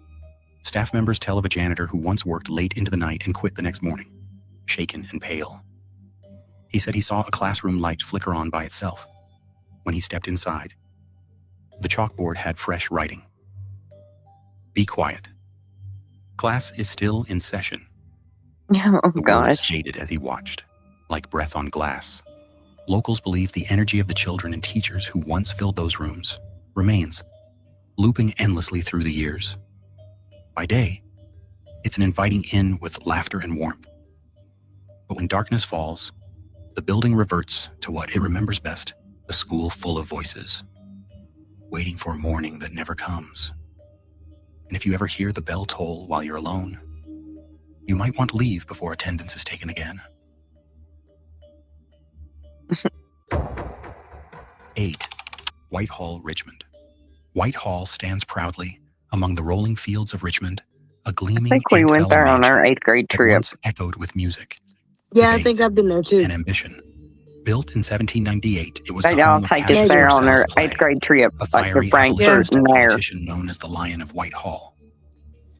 Staff members tell of a janitor who once worked late into the night and quit the next morning, shaken and pale. He said he saw a classroom light flicker on by itself. When he stepped inside, the chalkboard had fresh writing. Be quiet. Class is still in session. Oh, The words gosh. faded as he watched, like breath on glass. Locals believe the energy of the children and teachers who once filled those rooms remains, looping endlessly through the years. By day, it's an inviting inn with laughter and warmth. But when darkness falls, the building reverts to what it remembers best, a school full of voices, waiting for a morning that never comes. And if you ever hear the bell toll while you're alone, you might want to leave before attendance is taken again. 8. Whitehall, Richmond. Whitehall stands proudly among the rolling fields of Richmond, a gleaming I think we went there on our mansion 8th grade that trip. once echoed with music, Yeah, I debate, think I've been there too. and ambition. Built in 1798, it was They the all home of take us Cassius there on their Purcell's Clay, 8th grade trip, a like fiery the Frankfurt abolitionist and there. politician known as the Lion of Whitehall.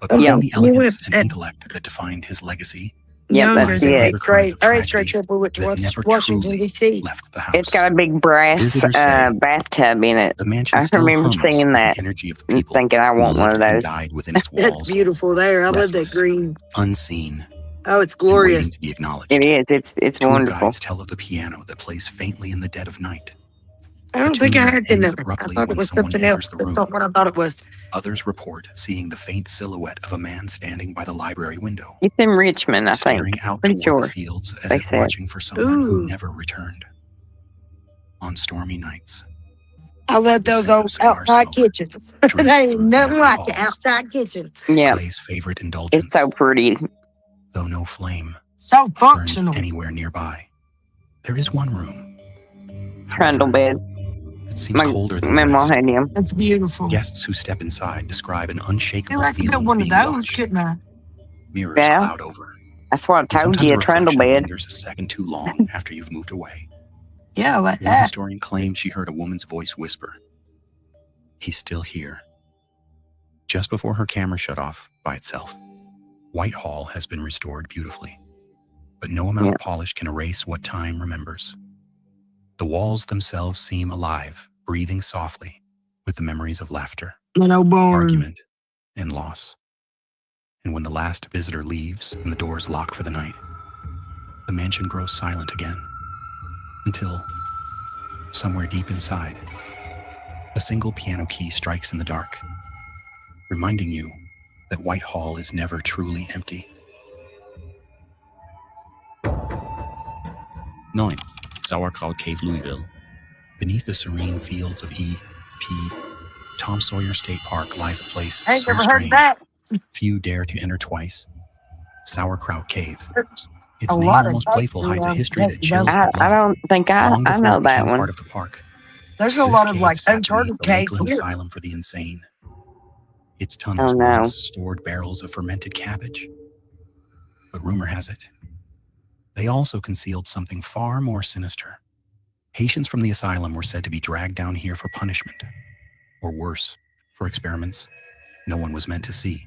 But Okay, beyond the we went elegance and at intellect that defined his legacy, Yep, younger that's than it. 8th grade. Our 8th grade tragedy trip, we went to that never Washington, truly D.C. left the house. It's got a big brass Visitors say bathtub in it. the mansion I still remember hums seeing with that the energy of the and people thinking I who want one lived of and those. died within its That's walls, beautiful there. I love that restless, green. unseen, Oh, it's and waiting glorious. to be acknowledged. It is. It's Tour wonderful. guides tell of the piano that plays faintly in the dead of night. I don't think tune I that had been ends there. I abruptly thought it when was someone something enters else. the That's room. not what I thought it was. Others report seeing the faint silhouette of a man standing by the library window, It's in Richmond, I think. staring out Pretty toward the sure. fields as They if said. watching for someone who Ooh. never returned. On stormy nights, I love the those scent of old cigar outside smoke kitchens. drifts They ain't through nothing empty like the halls. outside kitchen. Yeah, Clay's favorite it's indulgence, so pretty. though no flame So burns functional. anywhere nearby. There is one room, Trundle however, bed. that seems My colder than the grandma rest. had him. That's beautiful. Guests who step inside describe an I unshakable feel like I feeling built of one of being those, watched. couldn't I? Mirrors Yeah. cloud over. That's what I And told sometimes you, a a trundle reflection bed. lingers a second too long after you've moved away. Yeah, like One that. historian claims she heard a woman's voice whisper, "He's still here." Just before her camera shut off by itself, Whitehall has been restored beautifully, but no amount of polish can erase what time remembers. The walls themselves seem alive, breathing softly with the memories of laughter, That old barn. argument, and loss. And when the last visitor leaves and the doors lock for the night, the mansion grows silent again, until, somewhere deep inside, a single piano key strikes in the dark, reminding you that Whitehall is never truly empty. 9. Sauerkraut Cave, Louisville. Beneath the serene fields of E.P., Tom Sawyer State Park lies a place I ain't so never heard strange that. few dare to enter twice, Sauerkraut Cave. There's Its a name, lot of almost types playful, in hides a history that Jeffrey chills Dahmer. the I blood. don't think Long I before know it that became one. part of the park, There's a this lot of cave like sat beneath uncharted the caves Lakeland here. Asylum for the Insane. Its Oh tunnels no. once stored barrels of fermented cabbage. But rumor has it, they also concealed something far more sinister. Patients from the asylum were said to be dragged down here for punishment, or worse, for experiments no one was meant to see.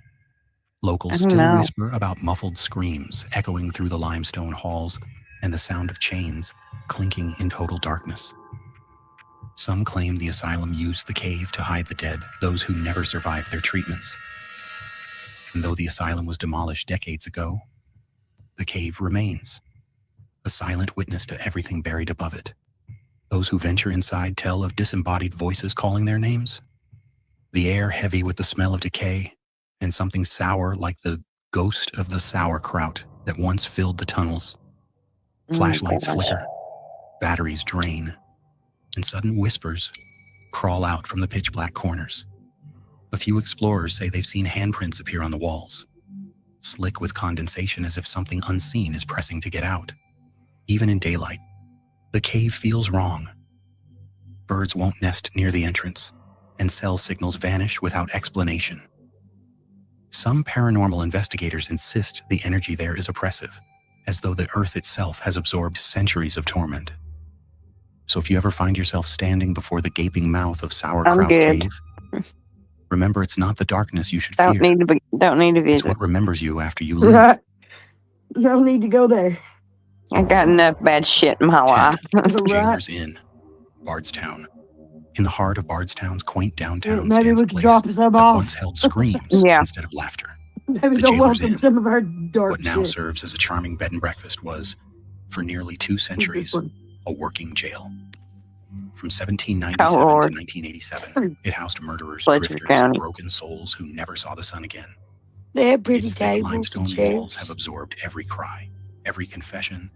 Locals I don't still know. whisper about muffled screams echoing through the limestone halls and the sound of chains clinking in total darkness. Some claim the asylum used the cave to hide the dead, those who never survived their treatments. And though the asylum was demolished decades ago, the cave remains, a silent witness to everything buried above it. Those who venture inside tell of disembodied voices calling their names, the air heavy with the smell of decay, and something sour like the ghost of the sauerkraut that once filled the tunnels. Flashlights gosh. flicker, batteries drain, and sudden whispers crawl out from the pitch-black corners. A few explorers say they've seen handprints appear on the walls, slick with condensation as if something unseen is pressing to get out. Even in daylight, the cave feels wrong. Birds won't nest near the entrance, and cell signals vanish without explanation. Some paranormal investigators insist the energy there is oppressive, as though the earth itself has absorbed centuries of torment. So if you ever find yourself standing before the gaping mouth of Sauerkraut good. Cave, remember it's not the darkness you should Don't fear. need to It's visit. what remembers you after you leave. Right. No need to go there. I got enough bad shit in my 10. life. Right. Jailer's Inn, Bardstown. In the heart of Bardstown's quaint downtown Maybe stands we a could place drop some that off. once held screams Yeah. instead of laughter. Maybe The they'll Jailer's welcome Inn. some of our dark What now shit. serves as a charming bed and breakfast was, for nearly 2 What's this centuries, one? a working jail. From 1797 Oh, Lord. to 1987, it housed murderers, Fletcher drifters, County. and broken souls who never saw the sun again. They have pretty Its thick tables limestone and chairs. walls have absorbed every cry, every confession,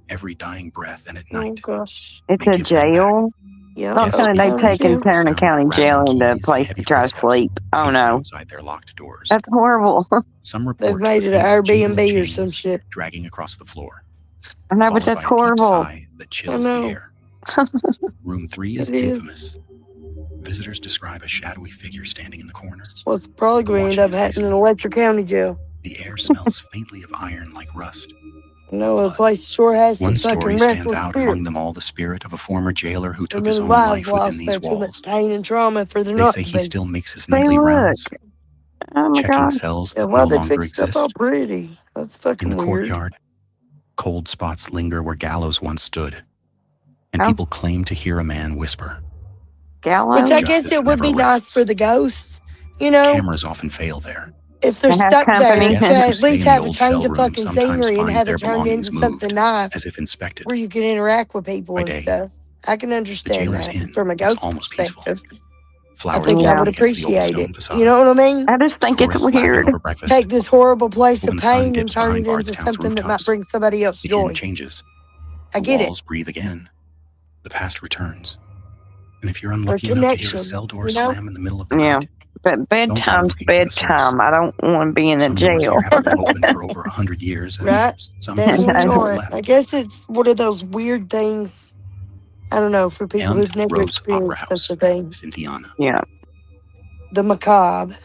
every dying breath, and at Oh night, gosh. It's they a give them back. jail. Yeah. Not Yes, saying they've because taken the Turner sound of County Jail rattling into a keys place and to heavy try to footsteps sleep. Oh pacing no. outside their locked doors. That's horrible. Some They've report made the it an faint jingle of Airbnb or some chains shit. dragging across the floor, I know, followed but that's by a deep horrible. sigh that chills the know. air. Room 3 is It is. infamous. Visitors describe a shadowy figure standing in the corner. What's probably going to end up Watching as they happening in sleep. Electra County Jail. The air smells faintly of iron like rust. No, the place sure has some One story fucking stands restless out among spirits. them all, the spirit of a former jailer who took And his their own lives life within lost these there. Too walls. much pain and trauma for there They not say to he be. still makes his Hey, nightly look. rounds, Oh my checking God. cells Yeah, that why no they longer fixed it up exist. all pretty? That's In fucking the weird. courtyard, cold spots linger where gallows once stood, and Oh. people claim to hear a man whisper. Gallows. Which I guess Justice it would be never nice rests. for the ghosts, you know, Cameras often fail there. if they're To have stuck there, company. to Guests who at stay least in the have a old cell change of room fucking sometimes scenery and find have their it turned belongings into something moved, nice as if inspected. where you can interact with people By and day, stuff. I can The understand Jailer's that Inn from a looks ghost almost peaceful. perspective. I Flowers think I Yeah. would bloom against the old appreciate stone it. facade. You know what I mean? I just think it's Tourists laughing weird. over breakfast. Take this horrible place But when of the sun pain and dips turn behind it into Bardstown's something that might rooftops, bring somebody else the inn joy. changes. I The get it. walls breathe again. The past returns. And if you're Or unlucky enough to hear a connection, cell door you know? slam in the middle of the Yeah. night, But don't go bedtime's looking for the source. bedtime. I don't want to be in a Some doors jail. here haven't been open for over 100 years, and Right? some Definitely prisoners know. never not. left. I guess it's one of those weird things. I don't know, for people And who've never Rose Opera experienced such House, a thing. Cynthiana. Yeah. The macabre,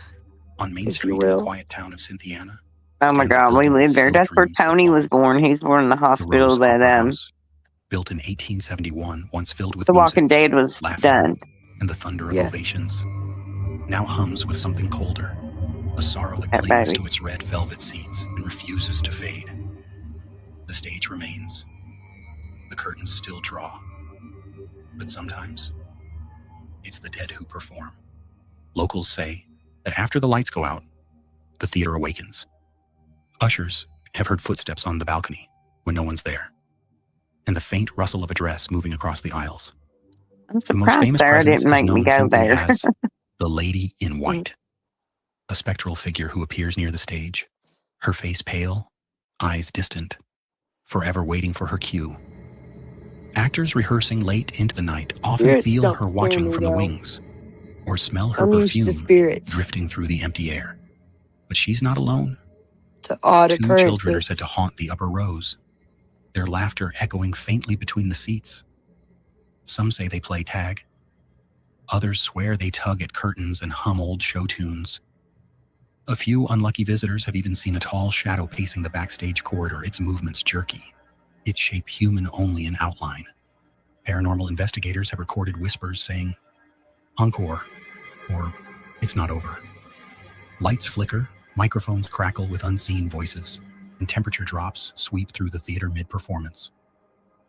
On Main if you Street in the will. quiet town of Cynthiana Oh my stands a God. We building that lived there. still That's where dreams of Tony law. was born. He's born in the The hospital Rose that Opera House, built in 1871, once filled with The music, Walking Dead was laughter, done. and the thunder of Yeah. ovations, now hums with something colder, a sorrow that That clings baby. to its red velvet seats and refuses to fade. The stage remains. The curtains still draw. But sometimes, it's the dead who perform. Locals say that after the lights go out, the theater awakens. Ushers have heard footsteps on the balcony when no one's there, and the faint rustle of a dress moving across the aisles. I'm The most surprised famous Sarah presence didn't is make me known go simply there. as the Lady in White, a spectral figure who appears near the stage, her face pale, eyes distant, forever waiting for her cue. Actors rehearsing late into the night often Spirits feel don't her scare watching me, from the though. wings, or smell her I'm used to perfume spirits. drifting through the empty air. But she's not alone. to odd 2 children are occurrences. said to haunt the upper rows, their laughter echoing faintly between the seats. Some say they play tag. Others swear they tug at curtains and hum old show tunes. A few unlucky visitors have even seen a tall shadow pacing the backstage corridor, its movements jerky, its shape human only in outline. Paranormal investigators have recorded whispers saying, "Encore," or "It's not over." Lights flicker, microphones crackle with unseen voices, and temperature drops sweep through the theater mid-performance.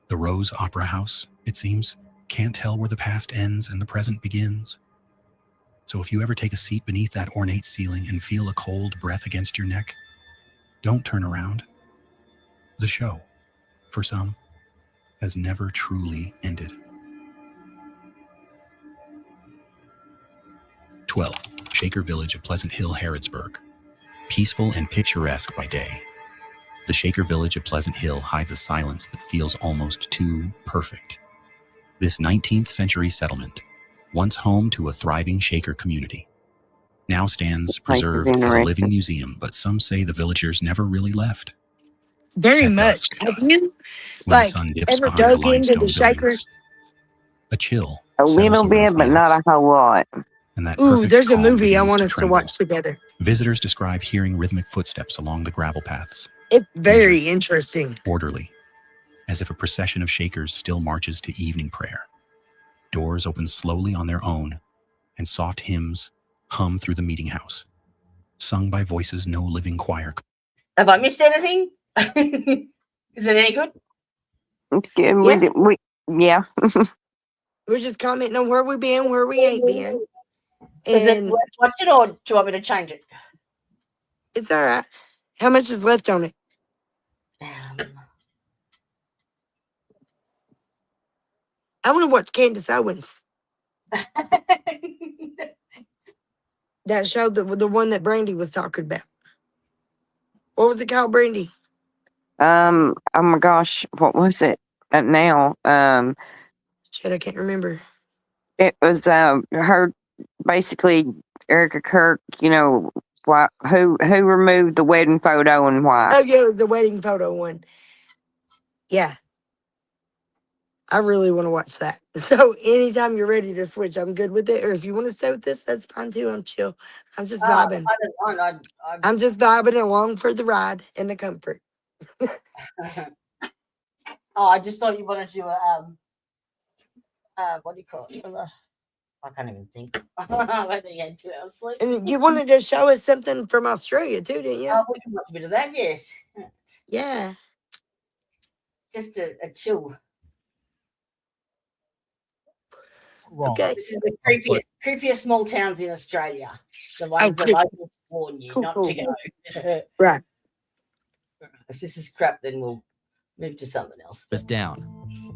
The Rose Opera House, it seems, can't tell where the past ends and the present begins. So if you ever take a seat beneath that ornate ceiling and feel a cold breath against your neck, don't turn around. The show, for some, has never truly ended. 12. Shaker Village of Pleasant Hill, Harrodsburg. Peaceful and picturesque by day, the Shaker Village of Pleasant Hill hides a silence that feels almost too perfect. This 19th century settlement, once home to a thriving Shaker community, now stands preserved as a living museum, but some say the villagers never really left. Very At much. dusk, Have you when the sun dips ever behind the dug into limestone the buildings, Shakers? a chill A settles little over the bit, but not fields, a whole lot. and that Ooh, perfect there's a calm movie I begins want to us to tremble. watch together. Visitors describe hearing rhythmic footsteps along the gravel paths, It's very interesting. orderly, as if a procession of Shakers still marches to evening prayer. Doors open slowly on their own, and soft hymns hum through the meeting house, sung by voices no living choir. Have I missed anything? Is it any good? It's good. Yeah. Yeah. We're just commenting on where we been, where we ain't been. Is it And worth watching, or do you want me to change it? it's all right. How much is left on it? I want to watch Candace Owens. That show, the one that Brandy was talking about. What was it called, Brandy? Oh my gosh, what was it? Now, Shit, I can't remember. it was her basically Erica Kirk. You know who removed the wedding photo and why? Oh yeah, it was the wedding photo one. Yeah, I really want to watch that. So anytime you're ready to switch, I'm good with it. Or if you want to stay with this, that's fine too. I'm chill. I'm just vibing. I don't mind. I'm just vibing along for the ride and the comfort. I just thought you wanted to do a what do you call it? I can't even think. I think you had 2 hours sleep. And you wanted to show us something from Australia too, didn't you? We can watch a bit of that, yes. Yeah. Just a chill. Okay. This is the creepiest small towns in Australia. The ones that locals warn you not to go. Right. If this is crap, then we'll move to something else. Was down.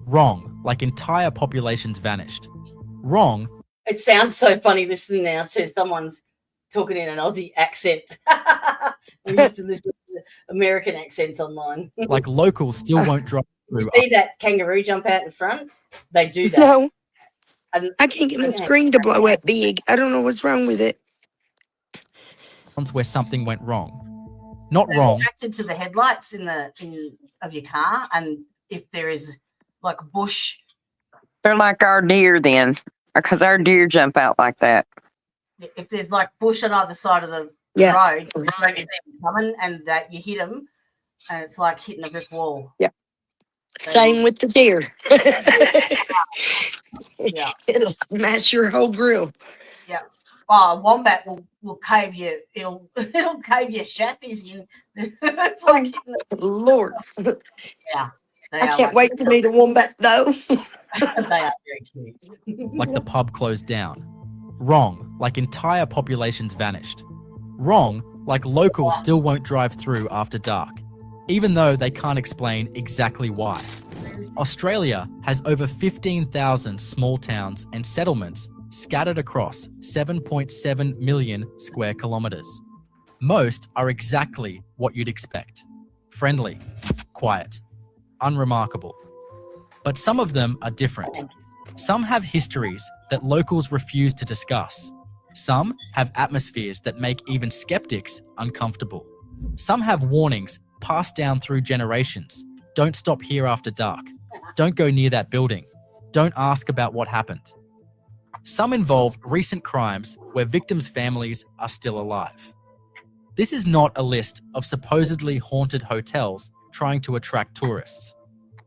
Wrong, like entire populations vanished. Wrong. It sounds so funny listening now to someone's talking in an Aussie accent. We used to listen to American accents online. Like locals still won't drive through. See that kangaroo jump out in front? They do that. No. And I can't get my screen to blow up big. I don't know what's wrong with it. Where something went wrong. Not they're wrong. attracted to the headlights of your car, and if there is like a bush, They're like our deer then, because our deer jump out like that. if there's like bush on either side of the road, you don't see them coming, and that you hit them, and it's like hitting a brick wall. Yeah. Same with the deer. Yeah. It'll smash your whole grill. Yeah. Oh, a wombat will cave you. It'll cave your chassis in. It's like hitting Lord. Yeah. I can't wait to meet a wombat though. They are very cute. Like the pub closed down. Wrong, like entire populations vanished. Wrong, like locals still won't drive through after dark, even though they can't explain exactly why. Australia has over 15,000 small towns and settlements scattered across 7.7 million square kilometres. Most are exactly what you'd expect. Friendly, quiet, unremarkable. But some of them are different. Some have histories that locals refuse to discuss. Some have atmospheres that make even skeptics uncomfortable. Some have warnings passed down through generations. Don't stop here after dark. Don't go near that building. Don't ask about what happened. Some involve recent crimes where victims' families are still alive. This is not a list of supposedly haunted hotels trying to attract tourists.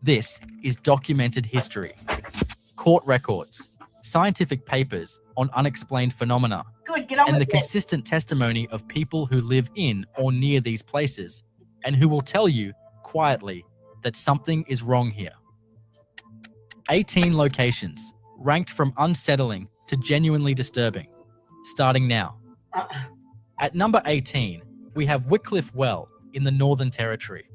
This is documented history. Court records, scientific papers on unexplained phenomena, Good, get on and the with it. consistent testimony of people who live in or near these places and who will tell you quietly that something is wrong here. 18 locations, ranked from unsettling to genuinely disturbing. Starting now. At number 18, we have Wycliffe Well in the Northern Territory.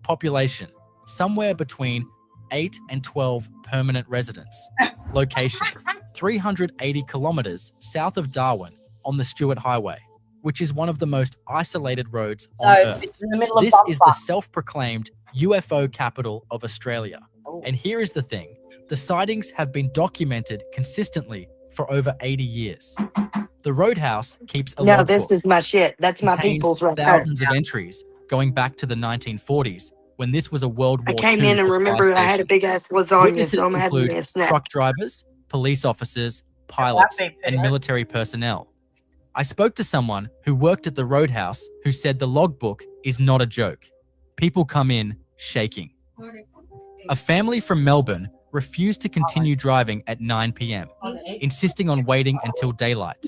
Population, somewhere between 8 and 12 permanent residents. Location, 380 kilometers south of Darwin on the Stewart Highway, which is one of the most isolated roads on Earth. It's in the middle of This is the self-proclaimed UFO capital of Australia. And here is the thing. The sightings have been documented consistently for over 80 years. The Roadhouse keeps a No, logbook. this is my shit. That's my Contains people's right there. thousands of entries going back to the 1940s when this was a World War I came II in and supply remember I had a station. big ass lasagna, Witnesses so I'm having include me a snack. truck drivers, police officers, pilots, and military personnel. I spoke to someone who worked at the Roadhouse who said the logbook is not a joke. People come in shaking. A family from Melbourne refused to continue driving at 9 p.m., insisting on waiting until daylight.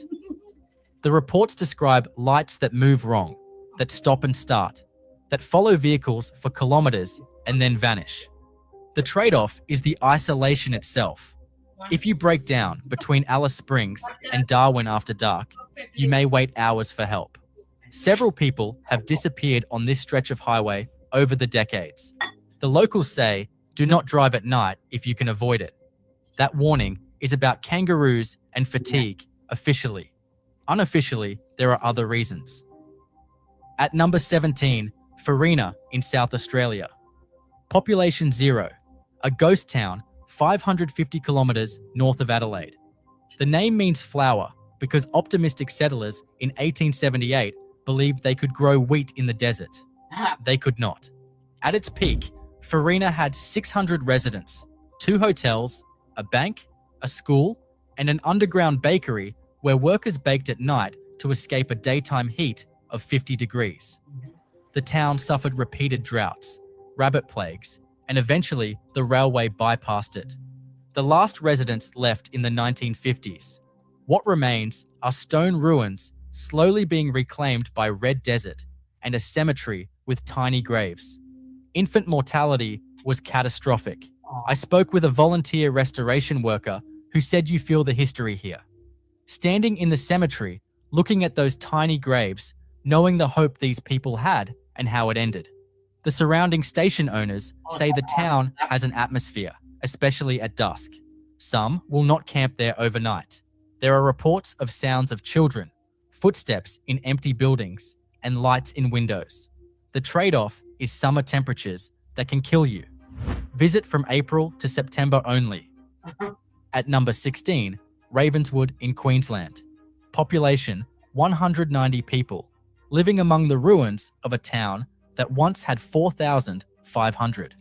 The reports describe lights that move wrong, that stop and start, that follow vehicles for kilometers and then vanish. The trade-off is the isolation itself. If you break down between Alice Springs and Darwin after dark, you may wait hours for help. Several people have disappeared on this stretch of highway over the decades. The locals say, do not drive at night if you can avoid it. That warning is about kangaroos and fatigue officially. Unofficially, there are other reasons. At number 17, Farina in South Australia. Population 0, a ghost town 550 kilometers north of Adelaide. The name means flower because optimistic settlers in 1878 believed they could grow wheat in the desert. They could not. At its peak, Farina had 600 residents, 2 hotels, a bank, a school, and an underground bakery where workers baked at night to escape a daytime heat of 50 degrees. The town suffered repeated droughts, rabbit plagues, and eventually the railway bypassed it. The last residents left in the 1950s. What remains are stone ruins slowly being reclaimed by red desert and a cemetery with tiny graves. Infant mortality was catastrophic. I spoke with a volunteer restoration worker who said you feel the history here. Standing in the cemetery, looking at those tiny graves, knowing the hope these people had and how it ended. The surrounding station owners say the town has an atmosphere, especially at dusk. Some will not camp there overnight. There are reports of sounds of children, footsteps in empty buildings, and lights in windows. The trade-off is summer temperatures that can kill you. Visit from April to September only. At number 16, Ravenswood in Queensland. Population 190 people, living among the ruins of a town that once had 4,500.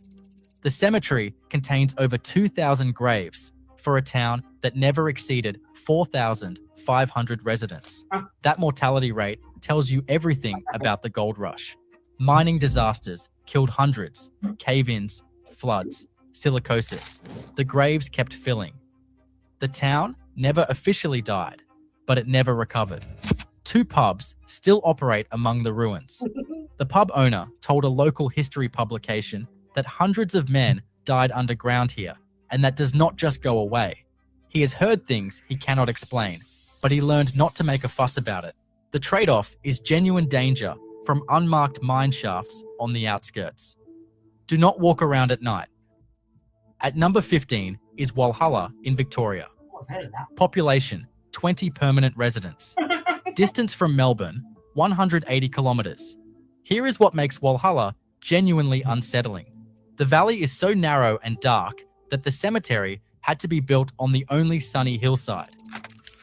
The cemetery contains over 2,000 graves for a town that never exceeded 4,500 residents. That mortality rate tells you everything about the gold rush. Mining disasters killed hundreds, cave-ins, floods, silicosis. The graves kept filling. The town never officially died, but it never recovered. 2 pubs still operate among the ruins. The pub owner told a local history publication that hundreds of men died underground here, and that does not just go away. He has heard things he cannot explain, but he learned not to make a fuss about it. The trade-off is genuine danger from unmarked mine shafts on the outskirts. Do not walk around at night. At number 15 is Walhalla in Victoria. Population 20 permanent residents. Distance from Melbourne 180 kilometers. Here is what makes Walhalla genuinely unsettling. The valley is so narrow and dark that the cemetery had to be built on the only sunny hillside.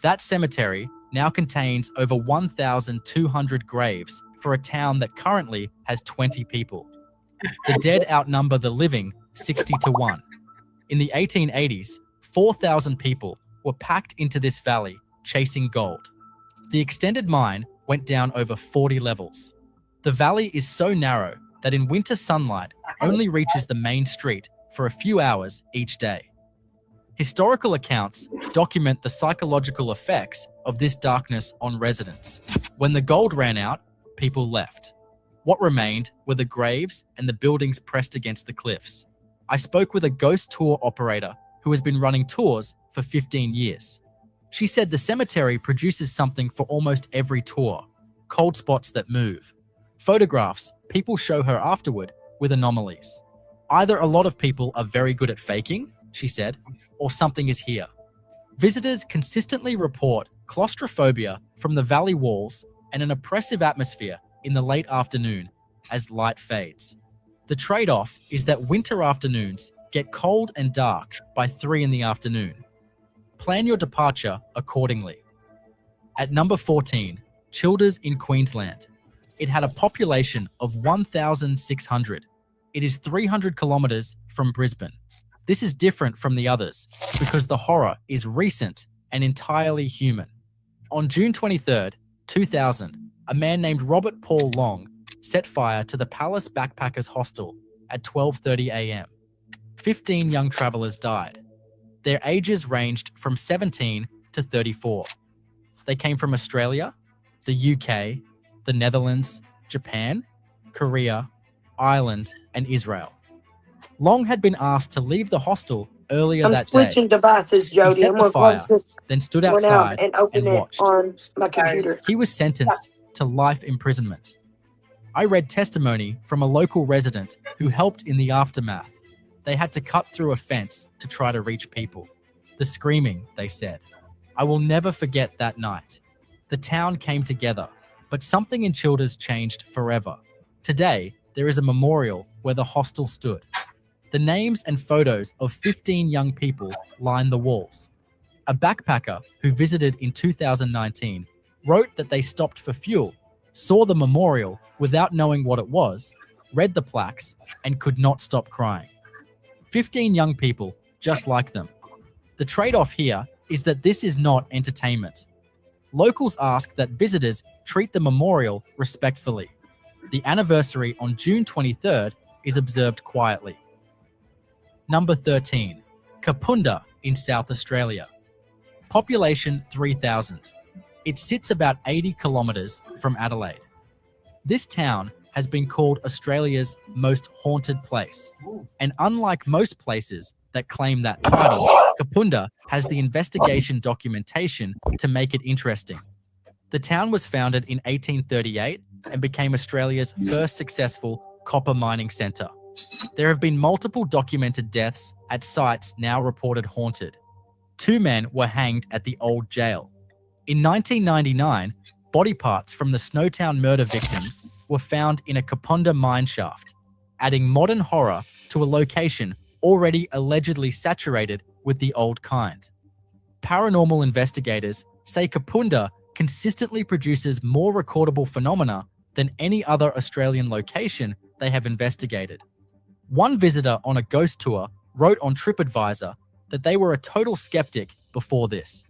That cemetery now contains over 1,200 graves for a town that currently has 20 people. The dead outnumber the living 60 to 1. In the 1880s, 4,000 people were packed into this valley chasing gold. The extended mine went down over 40 levels. The valley is so narrow that in winter sunlight only reaches the main street for a few hours each day. Historical accounts document the psychological effects of this darkness on residents. When the gold ran out, people left. What remained were the graves and the buildings pressed against the cliffs. I spoke with a ghost tour operator who has been running tours for 15 years. She said the cemetery produces something for almost every tour: cold spots that move. Photographs people show her afterward with anomalies. Either a lot of people are very good at faking, she said, or something is here. Visitors consistently report claustrophobia from the valley walls and an oppressive atmosphere in the late afternoon as light fades. The trade-off is that winter afternoons get cold and dark by 3 in the afternoon. Plan your departure accordingly. At number 14, Childers in Queensland. It had a population of 1,600. It is 300 kilometers from Brisbane. This is different from the others because the horror is recent and entirely human. On June 23rd, 2000, a man named Robert Paul Long set fire to the Palace Backpackers Hostel at 12:30 a.m. 15 young travelers died. Their ages ranged from 17 to 34. They came from Australia, the UK, the Netherlands, Japan, Korea, Ireland, and Israel. Long had been asked to leave the hostel earlier that day. I'm switching devices, He Jody. set I'm the going to fire, close this then stood one out outside and open and it watched. on my computer. He was sentenced to life imprisonment. I read testimony from a local resident who helped in the aftermath. They had to cut through a fence to try to reach people. The screaming, they said. I will never forget that night. The town came together, but something in Childers changed forever. Today, there is a memorial where the hostel stood. The names and photos of 15 young people line the walls. A backpacker who visited in 2019 wrote that they stopped for fuel, saw the memorial without knowing what it was, read the plaques, and could not stop crying. 15 young people just like them. The trade-off here is that this is not entertainment. Locals ask that visitors treat the memorial respectfully. The anniversary on June 23rd is observed quietly. Number 13, Kapunda in South Australia. Population 3,000. It sits about 80 kilometers from Adelaide. This town has been called Australia's most haunted place. And unlike most places that claim that title, Kapunda has the investigation documentation to make it interesting. The town was founded in 1838 and became Australia's first successful copper mining centre. There have been multiple documented deaths at sites now reported haunted. 2 men were hanged at the old jail. In 1999, body parts from the Snowtown murder victims were found in a Kapunda mine shaft, adding modern horror to a location already allegedly saturated with the old kind. Paranormal investigators say Kapunda consistently produces more recordable phenomena than any other Australian location they have investigated. One visitor on a ghost tour wrote on TripAdvisor that they were a total skeptic before this.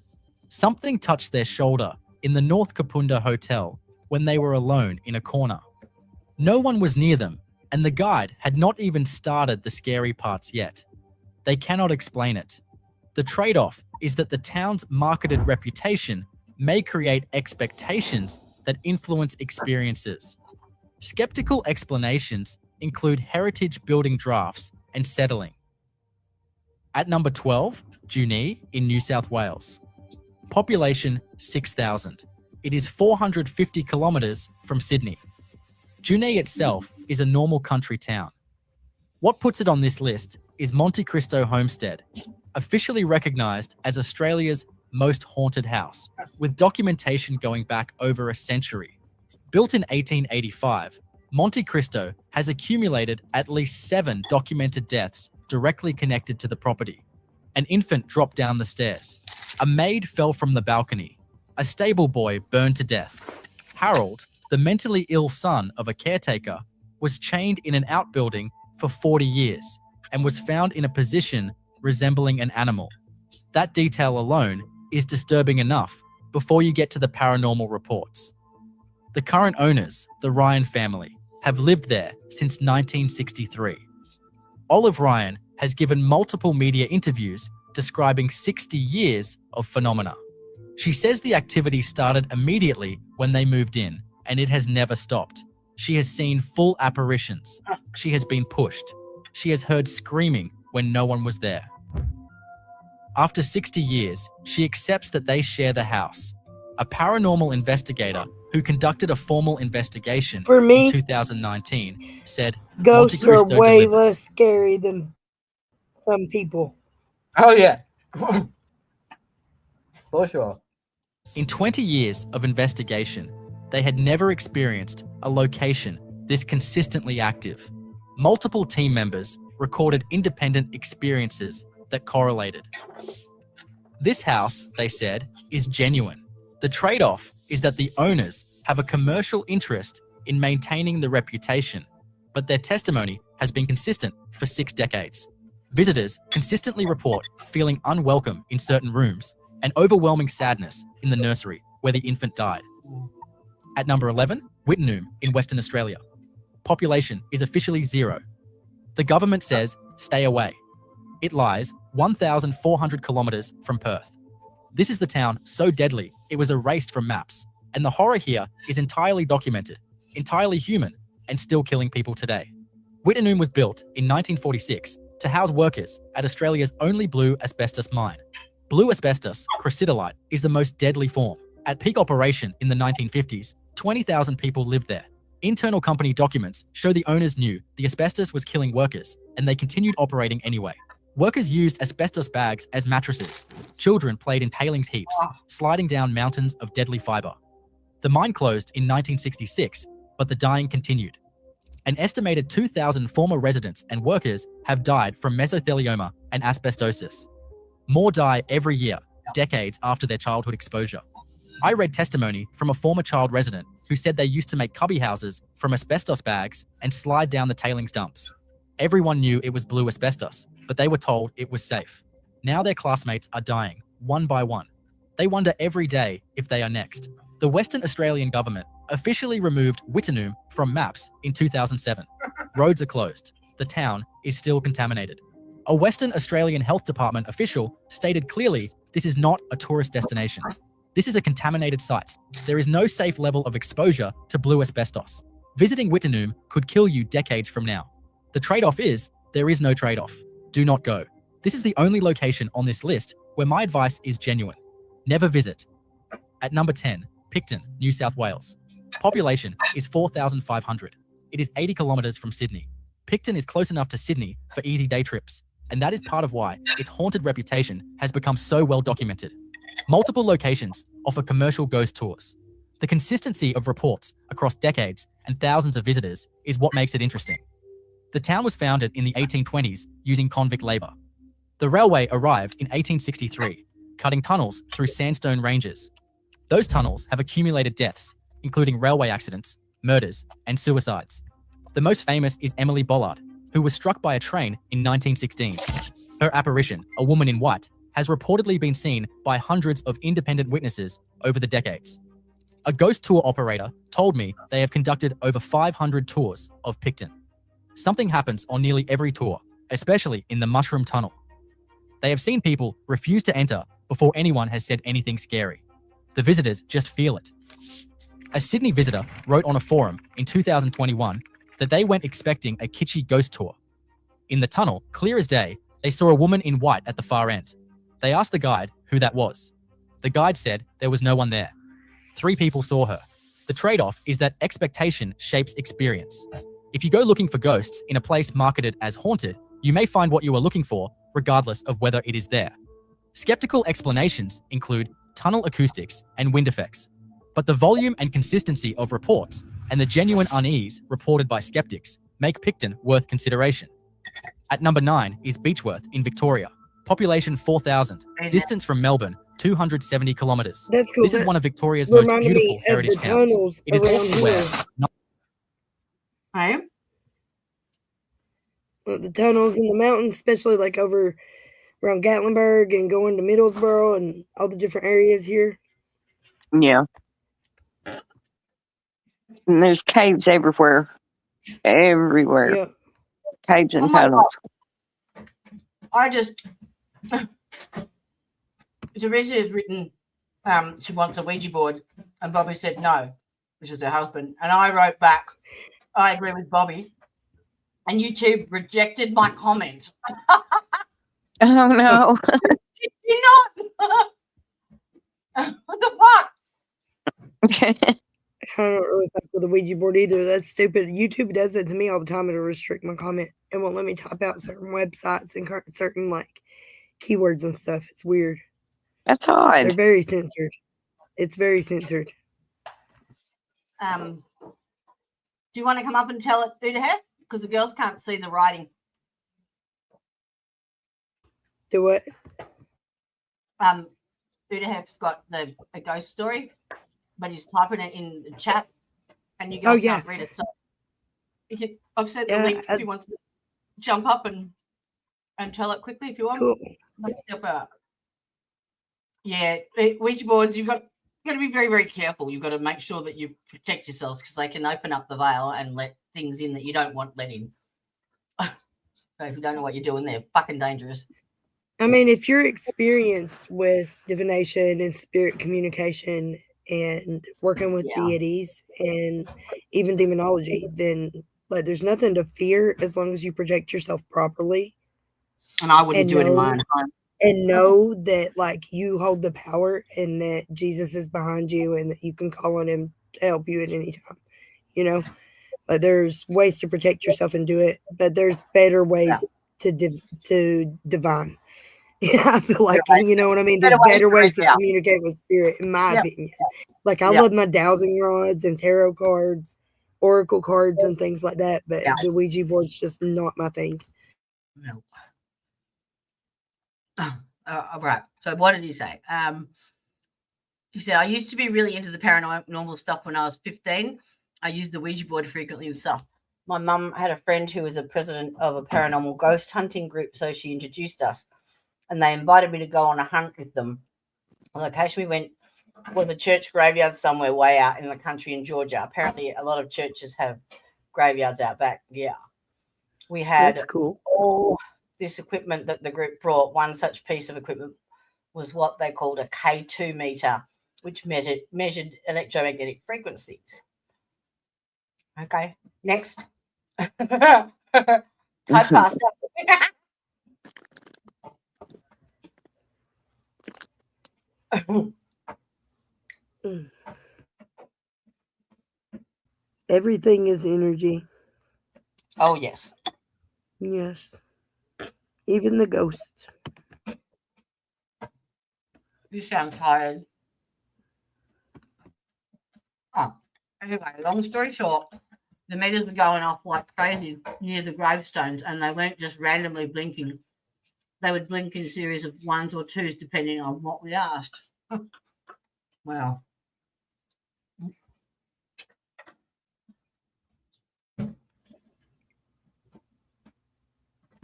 Something touched their shoulder in the North Kapunda Hotel when they were alone in a corner. No one was near them, and the guide had not even started the scary parts yet. They cannot explain it. The trade-off is that the town's marketed reputation may create expectations that influence experiences. Skeptical explanations include heritage building drafts and settling. At number 12, Junee in New South Wales. Population 6,000. It is 450 kilometers from Sydney. Junee itself is a normal country town. What puts it on this list is Monte Cristo Homestead, officially recognized as Australia's most haunted house, with documentation going back over a century. Built in 1885, Monte Cristo has accumulated at least 7 documented deaths directly connected to the property. An infant dropped down the stairs. A maid fell from the balcony. A stable boy burned to death. Harold, the mentally ill son of a caretaker, was chained in an outbuilding for 40 years and was found in a position resembling an animal. That detail alone is disturbing enough before you get to the paranormal reports. The current owners, the Ryan family, have lived there since 1963. Olive Ryan has given multiple media interviews describing 60 years of phenomena. She says the activity started immediately when they moved in, and it has never stopped. She has seen full apparitions. She has been pushed. She has heard screaming when no one was there. After 60 years, she accepts that they share the house. A paranormal investigator who conducted a formal investigation For me, in 2019 said ghosts Monte Cristo are way delivers. less scary than some people. Oh yeah. For sure. In 20 years of investigation, they had never experienced a location this consistently active. Multiple team members recorded independent experiences that correlated. This house, they said, is genuine. The trade-off is that the owners have a commercial interest in maintaining the reputation, but their testimony has been consistent for 6 decades. Visitors consistently report feeling unwelcome in certain rooms and overwhelming sadness in the nursery where the infant died. At number 11, Wittenoom in Western Australia. Population is officially 0. The government says stay away. It lies 1,400 kilometers from Perth. This is the town so deadly it was erased from maps, and the horror here is entirely documented, entirely human, and still killing people today. Wittenoom was built in 1946 to house workers at Australia's only blue asbestos mine. Blue asbestos, crucidolite, is the most deadly form. At peak operation in the 1950s, 20,000 people lived there. Internal company documents show the owners knew the asbestos was killing workers, and they continued operating anyway. Workers used asbestos bags as mattresses. Children played in tailings heaps, sliding down mountains of deadly fiber. The mine closed in 1966, but the dying continued. An estimated 2,000 former residents and workers have died from mesothelioma and asbestosis. More die every year, decades after their childhood exposure. I read testimony from a former child resident who said they used to make cubby houses from asbestos bags and slide down the tailings dumps. Everyone knew it was blue asbestos, but they were told it was safe. Now their classmates are dying, one by one. They wonder every day if they are next. The Western Australian government officially removed Wittenoom from maps in 2007. Roads are closed. The town is still contaminated. A Western Australian Health Department official stated clearly this is not a tourist destination. This is a contaminated site. There is no safe level of exposure to blue asbestos. Visiting Wittenoom could kill you decades from now. The trade-off is, there is no trade-off. Do not go. This is the only location on this list where my advice is genuine. Never visit. At number 10, Picton, New South Wales. Population is 4,500. It is 80 kilometers from Sydney. Picton is close enough to Sydney for easy day trips, and that is part of why its haunted reputation has become so well documented. Multiple locations offer commercial ghost tours. The consistency of reports across decades and thousands of visitors is what makes it interesting. The town was founded in the 1820s using convict labor. The railway arrived in 1863, cutting tunnels through sandstone ranges. Those tunnels have accumulated deaths, including railway accidents, murders, and suicides. The most famous is Emily Bollard, who was struck by a train in 1916. Her apparition, a woman in white, has reportedly been seen by hundreds of independent witnesses over the decades. A ghost tour operator told me they have conducted over 500 tours of Picton. Something happens on nearly every tour, especially in the Mushroom Tunnel. They have seen people refuse to enter before anyone has said anything scary. The visitors just feel it. A Sydney visitor wrote on a forum in 2021 that they went expecting a kitschy ghost tour. In the tunnel, clear as day, they saw a woman in white at the far end. They asked the guide who that was. The guide said there was no one there. 3 people saw her. The trade-off is that expectation shapes experience. If you go looking for ghosts in a place marketed as haunted, you may find what you are looking for, regardless of whether it is there. Skeptical explanations include tunnel acoustics and wind effects, but the volume and consistency of reports and the genuine unease reported by skeptics make Picton worth consideration. At number 9 is Beechworth in Victoria. Population 4,000. Amen. Distance from Melbourne, 270 kilometres. That's cool. This is one of Victoria's most reminded beautiful me of heritage the towns. tunnels It is around also where here. Hey? The tunnels in the mountains, especially like over around Gatlinburg and going to Middlesbrough and all the different areas here. Yeah. And there's caves everywhere. Everywhere. Yeah. Caves and Oh my tunnels. I just Teresa has written she wants a Ouija board, and Bobby said no, which is her husband. And I wrote back, I agree with Bobby. And YouTube rejected my comment. Oh no. You're not. What the fuck? I don't really fuck with the Ouija board either. That's stupid. YouTube does it to me all the time. It'll restrict my comment. It won't let me type out certain websites and certain like keywords and stuff. It's weird. That's They're odd. very censored. It's very censored. Do you want to come up and tell it who to have? Because the girls can't see the writing. Do what? Udahev's got a ghost story, but he's typing it in the chat, and you guys can't read it. So you can. I've sent the link if you want to jump up and tell it quickly if you want. Cool. Step out. Yeah, Ouija boards. You've got to be very, very careful. You've got to make sure that you protect yourselves because they can open up the veil and let things in that you don't want let in. So if you don't know what you're doing, they're fucking dangerous. I mean, if you're experienced with divination and spirit communication and working with deities and even demonology, then like there's nothing to fear as long as you protect yourself properly. And I wouldn't do it in my own home. And know that like you hold the power and that Jesus is behind you and that you can call on him to help you at any time. You know, like there's ways to protect yourself and do it, but there's better ways to divine. Yeah, I feel like, you know what I mean? There's better ways to communicate with spirit, in my opinion. Like, I love my dowsing rods and tarot cards, oracle cards, and things like that, but the Ouija board's just not my thing. No. Right. So, what did he say? He said, I used to be really into the paranormal stuff when I was 15. I used the Ouija board frequently and stuff. My mum had a friend who was a president of a paranormal ghost hunting group, so she introduced us. And they invited me to go on a hunt with them. On the occasion we went was a church graveyard somewhere way out in the country in Georgia. Apparently, a lot of churches have graveyards out back. Yeah. We had all this equipment that the group brought. One such piece of equipment was what they called a K2 meter, which measured electromagnetic frequencies. Okay, next. Type faster. Everything is energy. Oh, yes. Yes. Even the ghosts. You sound tired. Oh, anyway, long story short, the meters were going off like crazy near the gravestones, and they weren't just randomly blinking. They would blink in a series of ones or twos, depending on what we asked. Wow.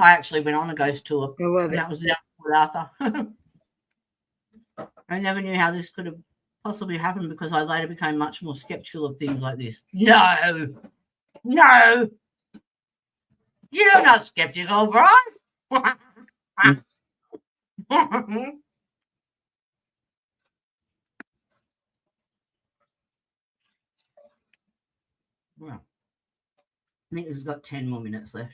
I actually went on a ghost tour. I love it. That was with Arthur. I never knew how this could have possibly happened because I later became much more skeptical of things like this. No. You're not skeptical, Brian. Well, I think this has got 10 more minutes left.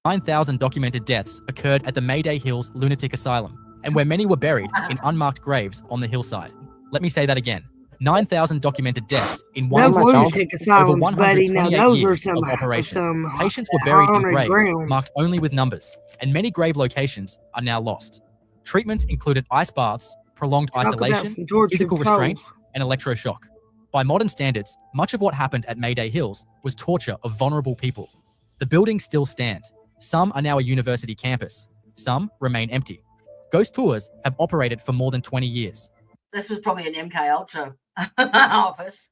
9,000 documented deaths occurred at the Mayday Hills Lunatic Asylum, and where many were buried in unmarked graves on the hillside. Let me say that again. 9,000 documented deaths in one institution over 128 years of operation. Patients were buried in graves marked only with numbers, and many grave locations are now lost. Treatments included ice baths, prolonged isolation, physical restraints, and electroshock. By modern standards, much of what happened at Mayday Hills was torture of vulnerable people. The buildings still stand. Some are now a university campus. Some remain empty. Ghost tours have operated for more than 20 years. This was probably an MK Ultra office.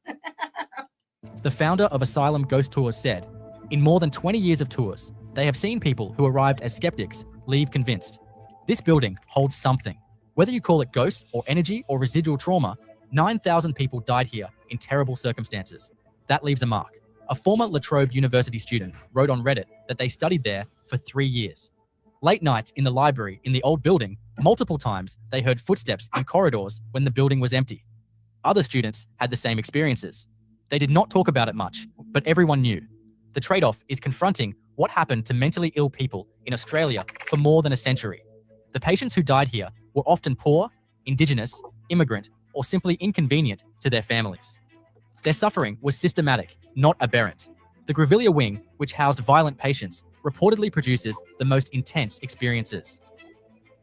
The founder of Asylum Ghost Tours said, in more than 20 years of tours, they have seen people who arrived as skeptics leave convinced. This building holds something. Whether you call it ghosts or energy or residual trauma, 9,000 people died here in terrible circumstances. That leaves a mark. A former La Trobe University student wrote on Reddit that they studied there for 3 years. Late nights in the library in the old building, multiple times they heard footsteps in corridors when the building was empty. Other students had the same experiences. They did not talk about it much, but everyone knew. The trade-off is confronting what happened to mentally ill people in Australia for more than a century. The patients who died here were often poor, indigenous, immigrant, or simply inconvenient to their families. Their suffering was systematic, not aberrant. The Grevillea wing, which housed violent patients, reportedly produces the most intense experiences.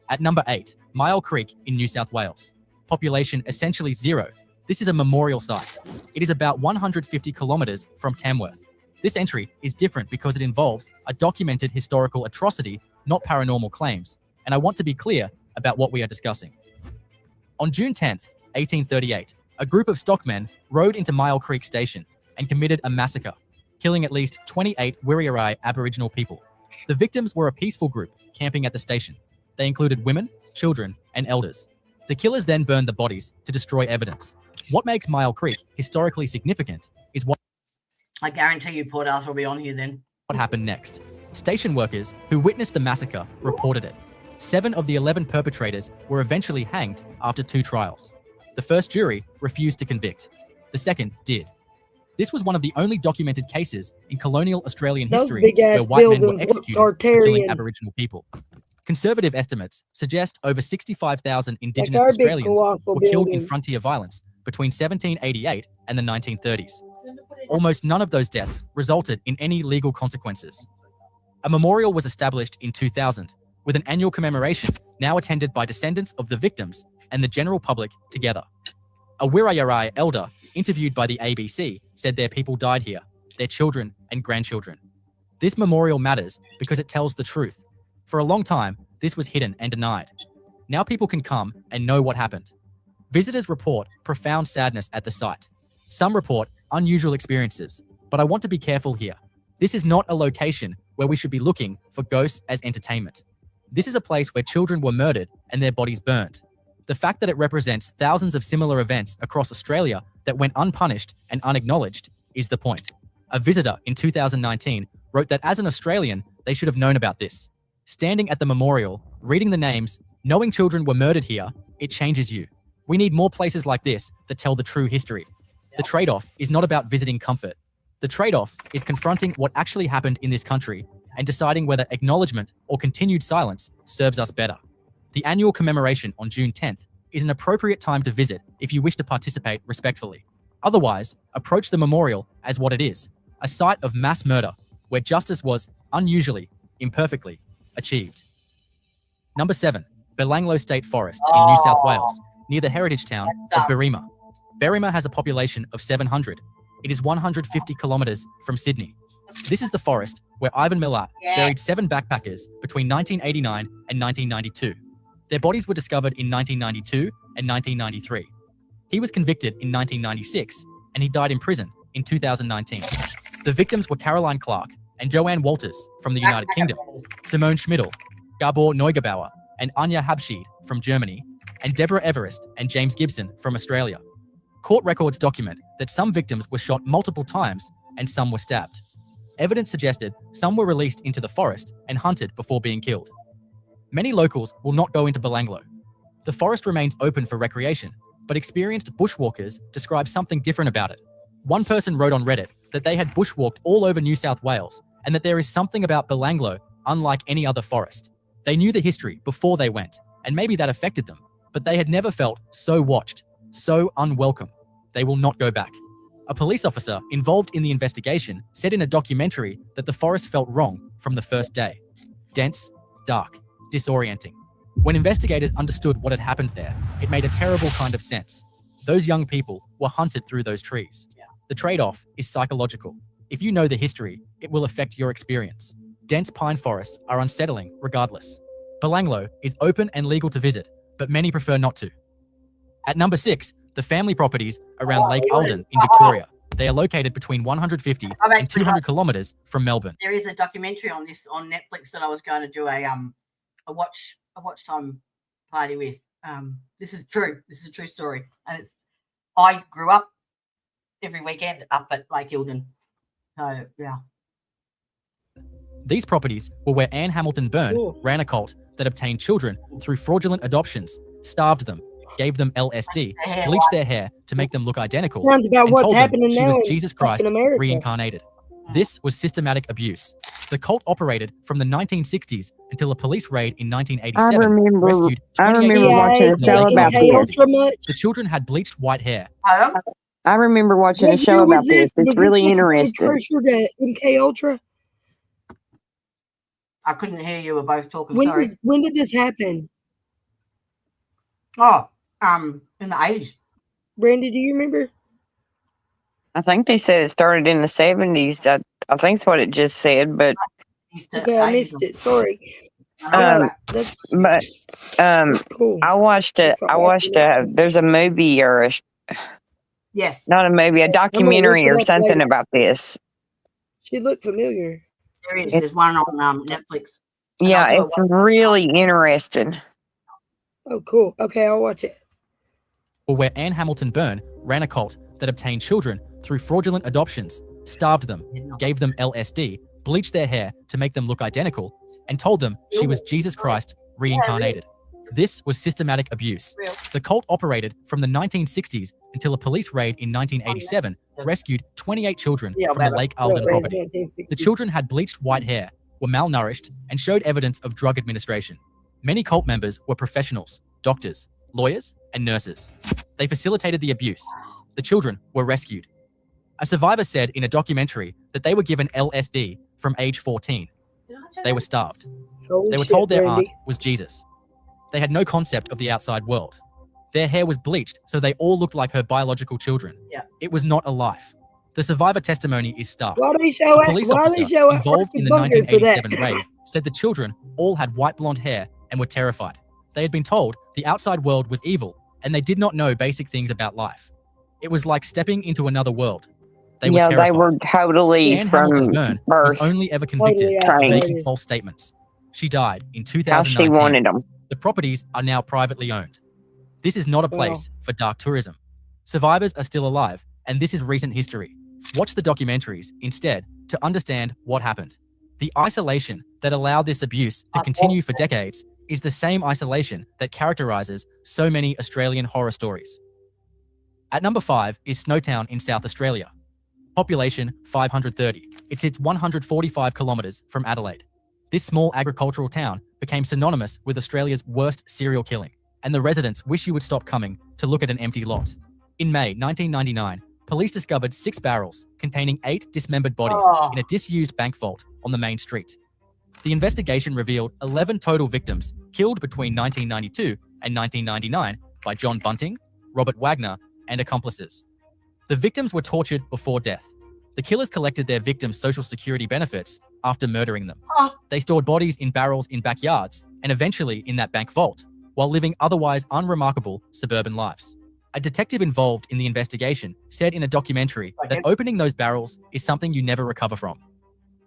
At number 8, Myall Creek in New South Wales. Population essentially zero. This is a memorial site. It is about 150 kilometres from Tamworth. This entry is different because it involves a documented historical atrocity, not paranormal claims, and I want to be clear about what we are discussing. On June 10th, 1838, a group of stockmen rode into Myall Creek Station and committed a massacre, killing at least 28 Wiriarai Aboriginal people. The victims were a peaceful group camping at the station. They included women, children, and elders. The killers then burned the bodies to destroy evidence. What makes Myall Creek historically significant is what I guarantee you Port Arthur will be on here then. What happened next. Station workers who witnessed the massacre reported it. 7 of the 11 perpetrators were eventually hanged after 2 trials. The first jury refused to convict. The second did. This was one of the only documented cases in colonial Australian history where white men were executed for killing Aboriginal people. Conservative estimates suggest over 65,000 Indigenous Australians were killed in frontier violence between 1788 and the 1930s. Almost none of those deaths resulted in any legal consequences. A memorial was established in 2000 with an annual commemoration now attended by descendants of the victims and the general public together. A Wiriarai elder interviewed by the ABC said their people died here, their children and grandchildren. This memorial matters because it tells the truth. For a long time, this was hidden and denied. Now people can come and know what happened. Visitors report profound sadness at the site. Some report unusual experiences, but I want to be careful here. This is not a location where we should be looking for ghosts as entertainment. This is a place where children were murdered and their bodies burned. The fact that it represents thousands of similar events across Australia that went unpunished and unacknowledged is the point. A visitor in 2019 wrote that as an Australian, they should have known about this. Standing at the memorial, reading the names, knowing children were murdered here, it changes you. We need more places like this that tell the true history. The trade-off is not about visiting comfort. The trade-off is confronting what actually happened in this country and deciding whether acknowledgement or continued silence serves us better. The annual commemoration on June 10th is an appropriate time to visit if you wish to participate respectfully. Otherwise, approach the memorial as what it is, a site of mass murder where justice was unusually, imperfectly achieved. Number 7, Belanglo State Forest in New South Wales, near the heritage town of Berrima. Berrima has a population of 700. It is 150 kilometres from Sydney. This is the forest where Ivan Milat buried 7 backpackers between 1989 and 1992. Their bodies were discovered in 1992 and 1993. He was convicted in 1996 and he died in prison in 2019. The victims were Caroline Clark and Joanne Walters from the United Kingdom, Simone Schmidl, Gabor Neugebauer and Anja Habschied from Germany, and Deborah Everest and James Gibson from Australia. Court records document that some victims were shot multiple times and some were stabbed. Evidence suggested some were released into the forest and hunted before being killed. Many locals will not go into Belanglo. The forest remains open for recreation, but experienced bushwalkers describe something different about it. One person wrote on Reddit that they had bushwalked all over New South Wales and that there is something about Belanglo unlike any other forest. They knew the history before they went, and maybe that affected them, but they had never felt so watched, so unwelcome. They will not go back. A police officer involved in the investigation said in a documentary that the forest felt wrong from the first day. Dense, dark, disorienting. When investigators understood what had happened there, it made a terrible kind of sense. Those young people were hunted through those trees. The trade-off is psychological. If you know the history, it will affect your experience. dense pine forests are unsettling regardless. Belanglo is open and legal to visit, but many prefer not to. At number 6, the family properties around Lake Alden in Victoria. They are located between 150 and 200 kilometers from Melbourne. There is a documentary on this on Netflix that I was going to do a watch time party with. This is true. This is a true story. And I grew up every weekend up at Lake Eldon. So yeah. These properties were where Anne Hamilton Byrne ran a cult that obtained children through fraudulent adoptions, starved them, gave them LSD, bleached their hair to make them look identical, Sounds about and what's told them happening she now was in Jesus Christ fucking America. reincarnated. This was systematic abuse. The cult operated from the 1960s until a police raid in 1987 rescued 28 remember watching a show about this. The children had bleached white hair. I remember watching a show about this. It's really interesting. MK Ultra. I couldn't hear you. We're both talking. Sorry. When did this happen? Oh, in the 80s. Brandy, do you remember? I think they said it started in the 70s. I think that's what it just said, but Okay, I missed it. Sorry. but Cool. I watched there's a movie or Yes. not a movie, a documentary it or up something later. about this. She looked familiar. There is. There's one on Netflix. Yeah, I'll do it's really interesting. Oh, cool. Okay, I'll watch it. Or where Anne Hamilton Byrne ran a cult that obtained children through fraudulent adoptions, starved them, gave them LSD, bleached their hair to make them look identical, and told them she was Jesus Christ reincarnated. This was systematic abuse. The cult operated from the 1960s until a police raid in 1987 rescued 28 children from the Lake Alden property. The children had bleached white hair, were malnourished, and showed evidence of drug administration. Many cult members were professionals, doctors, lawyers, and nurses. They facilitated the abuse. The children were rescued. A survivor said in a documentary that they were given LSD from age 14. They were starved. They were told their aunt was Jesus. They had no concept of the outside world. Their hair was bleached so they all looked like her biological children. It was not a life. The survivor testimony is stark. Why do they show A police officer involved in the 1987 raid said the children all had white blonde hair and were terrified. They had been told the outside world was evil and they did not know basic things about life. It was like stepping into another world. They were terrified. They were totally Anne from Hamilton Byrne birth. was only ever convicted of making false statements. She died in 2019. How she wanted them. The properties are now privately owned. This is not a place for dark tourism. Survivors are still alive, and this is recent history. Watch the documentaries instead to understand what happened. The isolation that allowed this abuse to continue for decades is the same isolation that characterizes so many Australian horror stories. At number 5 is Snowtown in South Australia. Population 530. It sits 145 kilometres from Adelaide. This small agricultural town became synonymous with Australia's worst serial killing, and the residents wish you would stop coming to look at an empty lot. In May 1999, police discovered 6 barrels containing 8 dismembered bodies in a disused bank vault on the main street. The investigation revealed 11 total victims killed between 1992 and 1999 by John Bunting, Robert Wagner, and accomplices. The victims were tortured before death. The killers collected their victims' social security benefits after murdering them. They stored bodies in barrels in backyards and eventually in that bank vault, while living otherwise unremarkable suburban lives. A detective involved in the investigation said in a documentary that opening those barrels is something you never recover from.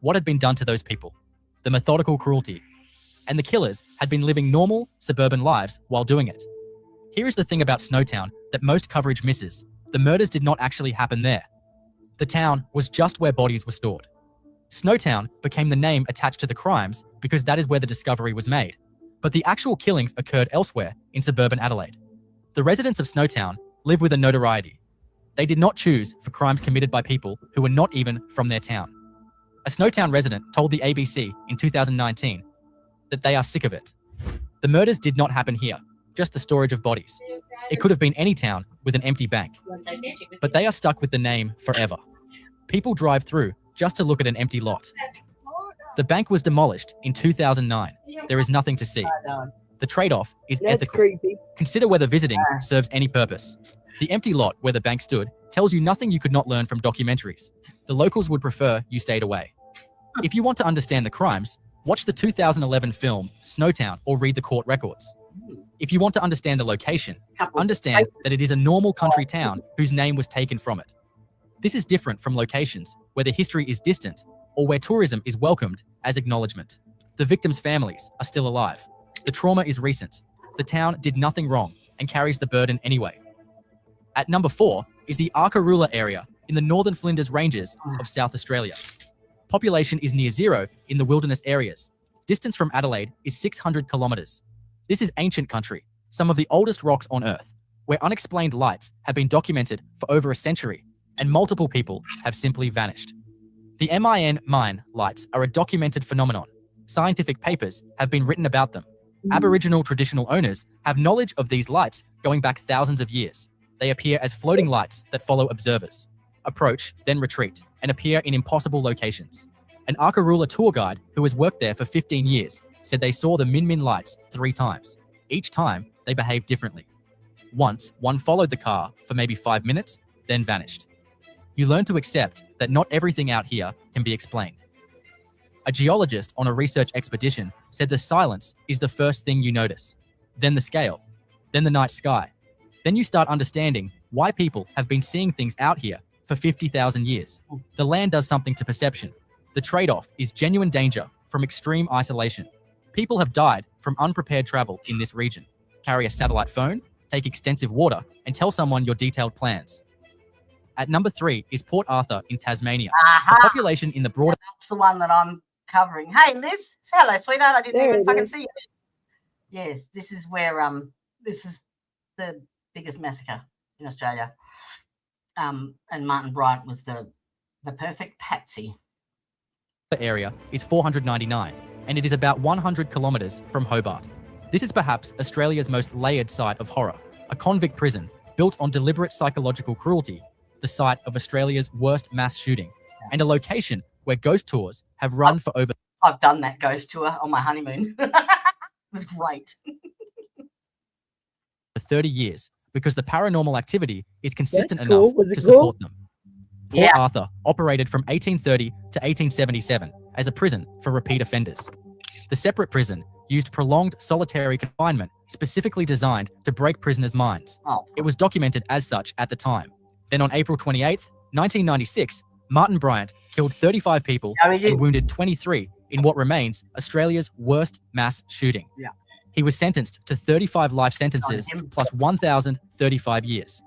What had been done to those people? The methodical cruelty. And the killers had been living normal suburban lives while doing it. Here is the thing about Snowtown that most coverage misses. The murders did not actually happen there. The town was just where bodies were stored. Snowtown became the name attached to the crimes because that is where the discovery was made. But the actual killings occurred elsewhere in suburban Adelaide. The residents of Snowtown live with a notoriety. They did not choose for crimes committed by people who were not even from their town. A Snowtown resident told the ABC in 2019 that they are sick of it. The murders did not happen here, just the storage of bodies. It could have been any town with an empty bank. But they are stuck with the name forever. People drive through just to look at an empty lot. The bank was demolished in 2009. There is nothing to see. The trade-off is ethical. Creepy. Consider whether visiting serves any purpose. The empty lot where the bank stood tells you nothing you could not learn from documentaries. The locals would prefer you stayed away. If you want to understand the crimes, watch the 2011 film Snowtown or read the court records. If you want to understand the location, understand that it is a normal country town whose name was taken from it. This is different from locations where the history is distant or where tourism is welcomed as acknowledgement. The victims' families are still alive. The trauma is recent. The town did nothing wrong and carries the burden anyway. At number 4 is the Arkaroola area in the northern Flinders Ranges of South Australia. Population is near zero in the wilderness areas. Distance from Adelaide is 600 kilometres. This is ancient country, some of the oldest rocks on Earth, where unexplained lights have been documented for over a century, and multiple people have simply vanished. The MIN mine lights are a documented phenomenon. Scientific papers have been written about them. Aboriginal traditional owners have knowledge of these lights going back thousands of years. They appear as floating lights that follow observers, approach, then retreat, and appear in impossible locations. An Arkaroola tour guide who has worked there for 15 years said they saw the Min lights 3 times. Each time, they behaved differently. Once, one followed the car for maybe 5 minutes, then vanished. You learn to accept that not everything out here can be explained. A geologist on a research expedition said the silence is the first thing you notice, then the scale, then the night sky. Then you start understanding why people have been seeing things out here for 50,000 years. The land does something to perception. The trade-off is genuine danger from extreme isolation. People have died from unprepared travel in this region. Carry a satellite phone, take extensive water, and tell someone your detailed plans. At number 3 is Port Arthur in Tasmania. The population in the broader... That's the one that I'm covering. Hey, Liz. Hello, sweetheart. I didn't even fucking see you. Yes, this is where this is the biggest massacre in Australia. And Martin Bryant was the perfect patsy. The area is 499, and it is about 100 kilometres from Hobart. This is perhaps Australia's most layered site of horror, a convict prison built on deliberate psychological cruelty, the site of Australia's worst mass shooting, and a location where ghost tours have run for over... I've done that ghost tour on my honeymoon. It was great. ...for 30 years, because the paranormal activity is consistent enough to support them. Port Arthur operated from 1830 to 1877 as a prison for repeat offenders. The separate prison used prolonged solitary confinement specifically designed to break prisoners' minds. It was documented as such at the time. Then on April 28th, 1996, Martin Bryant killed 35 people and wounded 23 in what remains Australia's worst mass shooting. He was sentenced to 35 life sentences plus 1,035 years.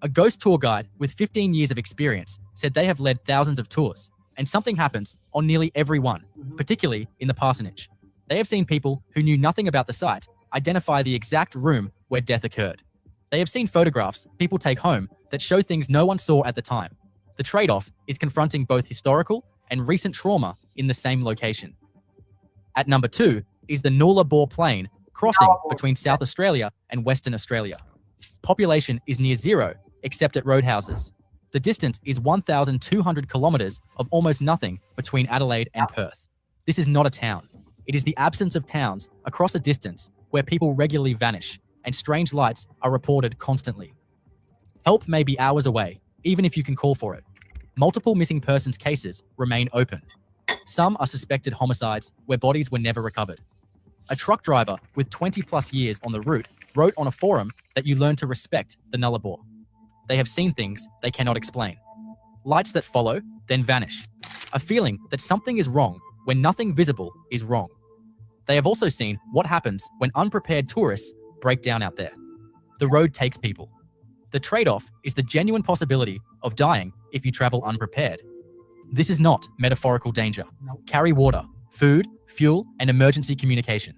A ghost tour guide with 15 years of experience said they have led thousands of tours, and something happens on nearly every one, particularly in the parsonage. They have seen people who knew nothing about the site identify the exact room where death occurred. They have seen photographs people take home that show things no one saw at the time. The trade-off is confronting both historical and recent trauma in the same location. At number 2 is the Nullarbor Plain, crossing between South Australia and Western Australia. Population is near zero, except at roadhouses. The distance is 1,200 kilometres of almost nothing between Adelaide and Perth. This is not a town. It is the absence of towns across a distance where people regularly vanish and strange lights are reported constantly. Help may be hours away, even if you can call for it. Multiple missing persons cases remain open. Some are suspected homicides where bodies were never recovered. A truck driver with 20 plus years on the route wrote on a forum that you learn to respect the Nullarbor. They have seen things they cannot explain. Lights that follow, then vanish. A feeling that something is wrong when nothing visible is wrong. They have also seen what happens when unprepared tourists break down out there. The road takes people. The trade-off is the genuine possibility of dying if you travel unprepared. This is not metaphorical danger. Carry water, food, fuel, and emergency communication.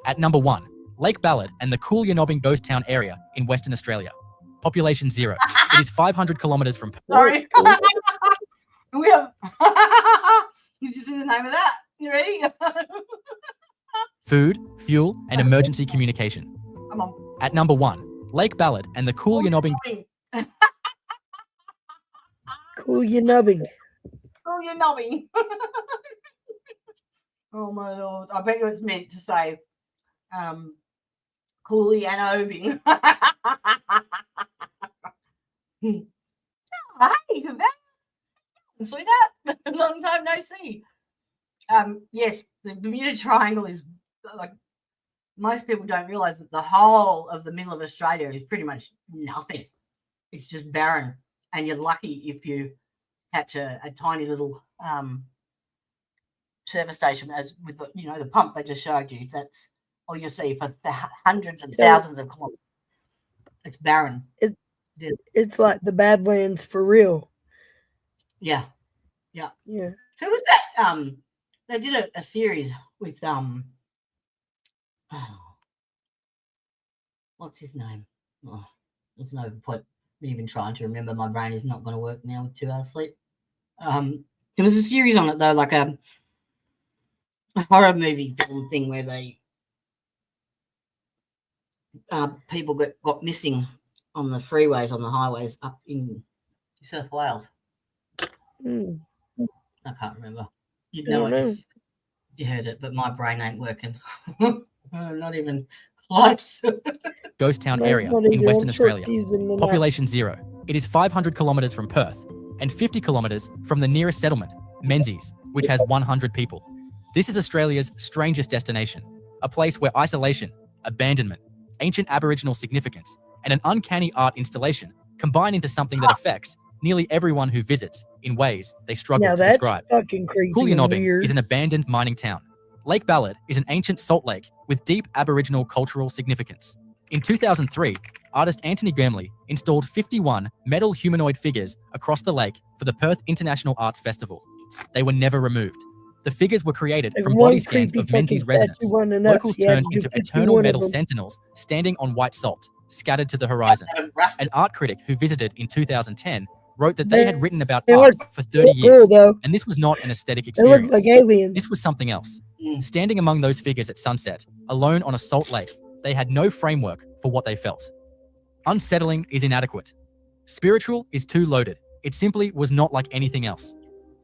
At number 1, Lake Ballard and the Coolyannobbing Ghost Town area in Western Australia. Population 0. It is 500 kilometres from... Sorry. We have... Did you see the name of that? You ready? Food, fuel, and emergency communication. Come on. At number 1, Lake Ballard and the Coolyannobbing... Coolyannobbing. Coolyannobbing. Oh my Lord. I bet you it's meant to say Coolyannobbing. Hey, sweetheart. Long time no see. Yes, the Bermuda Triangle is like most people don't realise that the whole of the middle of Australia is pretty much nothing. It's just barren, and you're lucky if you catch a tiny little service station, as with the pump they just showed you. That's all you see for hundreds and thousands of kilometers. It's barren. It's like the Badlands for real. Yeah. Yeah. Who was that? They did a series with what's his name? Oh, there's no point me even trying to remember. My brain is not going to work now with 2 hours sleep. There was a series on it though, like a horror movie film thing where they people got missing on the freeways, on the highways up in New South Wales. I can't remember. You'd know it if you heard it, but my brain ain't working. Not even close. Ghost town area in Western Australia. Population 0. It is 500 kilometres from Perth and 50 kilometres from the nearest settlement, Menzies, which has 100 people. This is Australia's strangest destination, a place where isolation, abandonment, ancient Aboriginal significance, and an uncanny art installation combine into something that affects nearly everyone who visits in ways they struggle to describe. Coolyanobing is an abandoned mining town. Lake Ballard is an ancient salt lake with deep Aboriginal cultural significance. In 2003, artist Anthony Gurmley installed 51 metal humanoid figures across the lake for the Perth International Arts Festival. They were never removed. The figures were created from body scans of Menzies residents. Locals turned into eternal metal sentinels standing on white salt, scattered to the horizon. An art critic who visited in 2010 wrote that they had written about art for 30 years, and this was not an aesthetic experience. This was something else. Standing among those figures at sunset, alone on a salt lake, they had no framework for what they felt. Unsettling is inadequate. Spiritual is too loaded. It simply was not like anything else.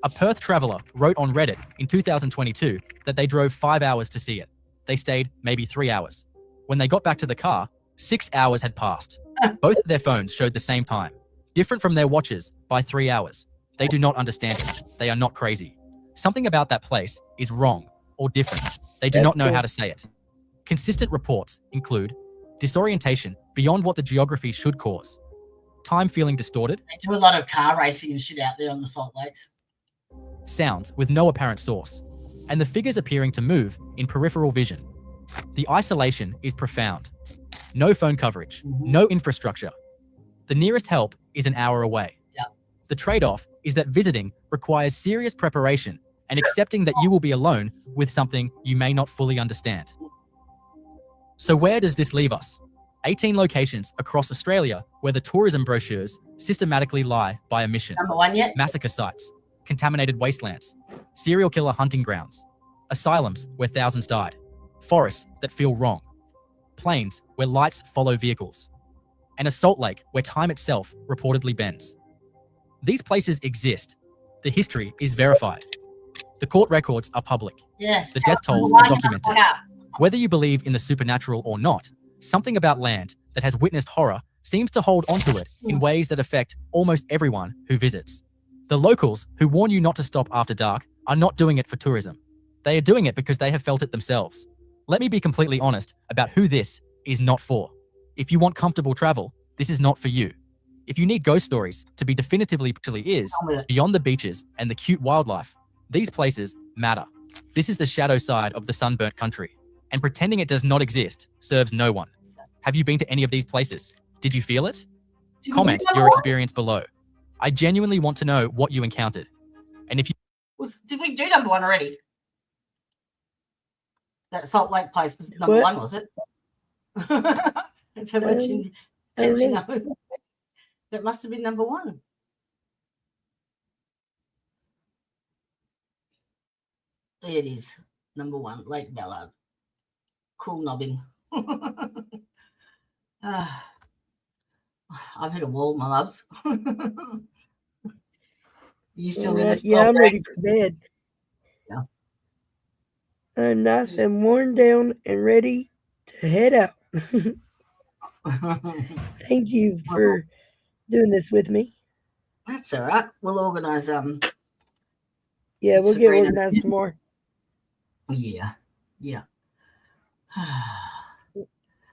A Perth traveller wrote on Reddit in 2022 that they drove 5 hours to see it. They stayed maybe 3 hours. When they got back to the car, 6 hours had passed. Both of their phones showed the same time, different from their watches by 3 hours. They do not understand it. They are not crazy. Something about that place is wrong or different. They do not know how to say it. Consistent reports include disorientation beyond what the geography should cause, time feeling distorted. They do a lot of car racing and shit out there on the Salt Lakes. Sounds with no apparent source, and the figures appearing to move in peripheral vision. The isolation is profound. No phone coverage, no infrastructure. The nearest help is an hour away. The trade-off is that visiting requires serious preparation and accepting that you will be alone with something you may not fully understand. So where does this leave us? 18 locations across Australia where the tourism brochures systematically lie by omission. Number one yet? Massacre sites, contaminated wastelands, serial killer hunting grounds, asylums where thousands died, forests that feel wrong, plains where lights follow vehicles, and a salt lake where time itself reportedly bends. These places exist. The history is verified. The court records are public. Yes. The death tolls are documented. Whether you believe in the supernatural or not, something about land that has witnessed horror seems to hold onto it in ways that affect almost everyone who visits. The locals who warn you not to stop after dark are not doing it for tourism. They are doing it because they have felt it themselves. Let me be completely honest about who this is not for. If you want comfortable travel, this is not for you. If you need ghost stories to be definitively beyond the beaches and the cute wildlife, these places matter. This is the shadow side of the sunburnt country, and pretending it does not exist serves no one. Have you been to any of these places? Did you feel it? Comment your experience below. I genuinely want to know what you encountered. And if you... Did we do number one already? That Salt Lake place was number one, was it? That's how much attention I was. That must have been number one. There it is. Number one, Lake Ballard. Cool nobbing. I've hit a wall, my loves. You still in this? Yeah, I'm ready for bed. Yeah. I'm nice and worn down and ready to head out. Thank you for doing this with me. That's all right. We'll organise yeah, we'll get organized tomorrow. Yeah.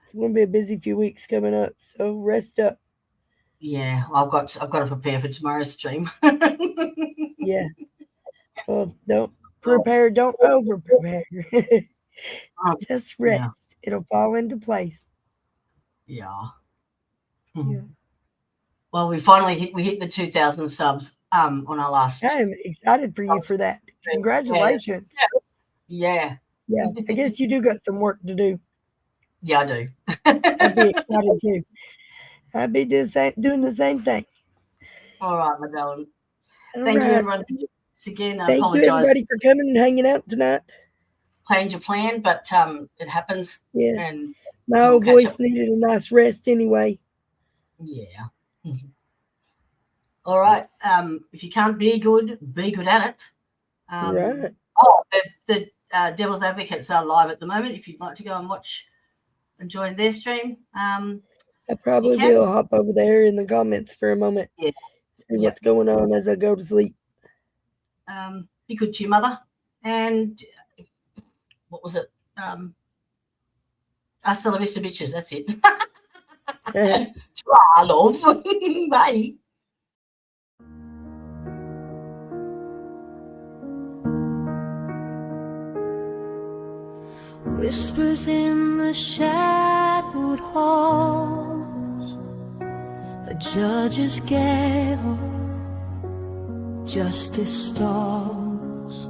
It's going to be a busy few weeks coming up, so rest up. Yeah, I've got to prepare for tomorrow's stream. Yeah. Well, don't prepare, don't over prepare. Just rest. Yeah. It'll fall into place. Yeah. Yeah. Well, we finally hit the 2,000 subs on our last. I am excited for you for that. Congratulations. Yeah. Yeah. I guess you do got some work to do. Yeah, I do. I'd be excited too. I'd be doing the same thing. All right, my darling. All Thank you, right. everyone. Once again, I Thank you, apologize. everybody, for coming and hanging out tonight. Change your plan, but it happens. Yeah. And my old voice needed a nice rest anyway. Yeah. All right. If you can't be good at it. Right. Oh, the Devil's Advocates are live at the moment. If you'd like to go and watch and join their stream, I probably will hop over there in the comments for a moment. Yeah. See what's going on as I go to sleep. Be good to your mother. And what was it? Hasta la vista, bitches. That's it. Try, love. Bye. Whispers in the shadowed halls, the judge's gavel, justice stalls.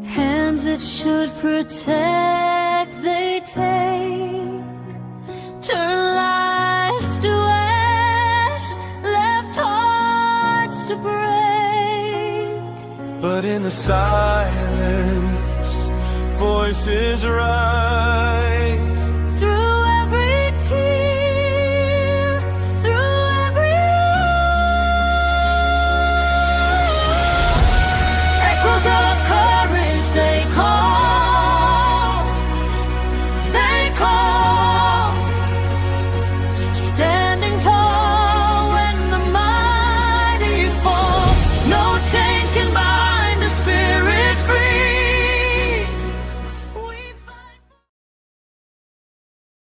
Hands that should protect, they take, turn lives to ash, left hearts to break. But in the silence, voices rise.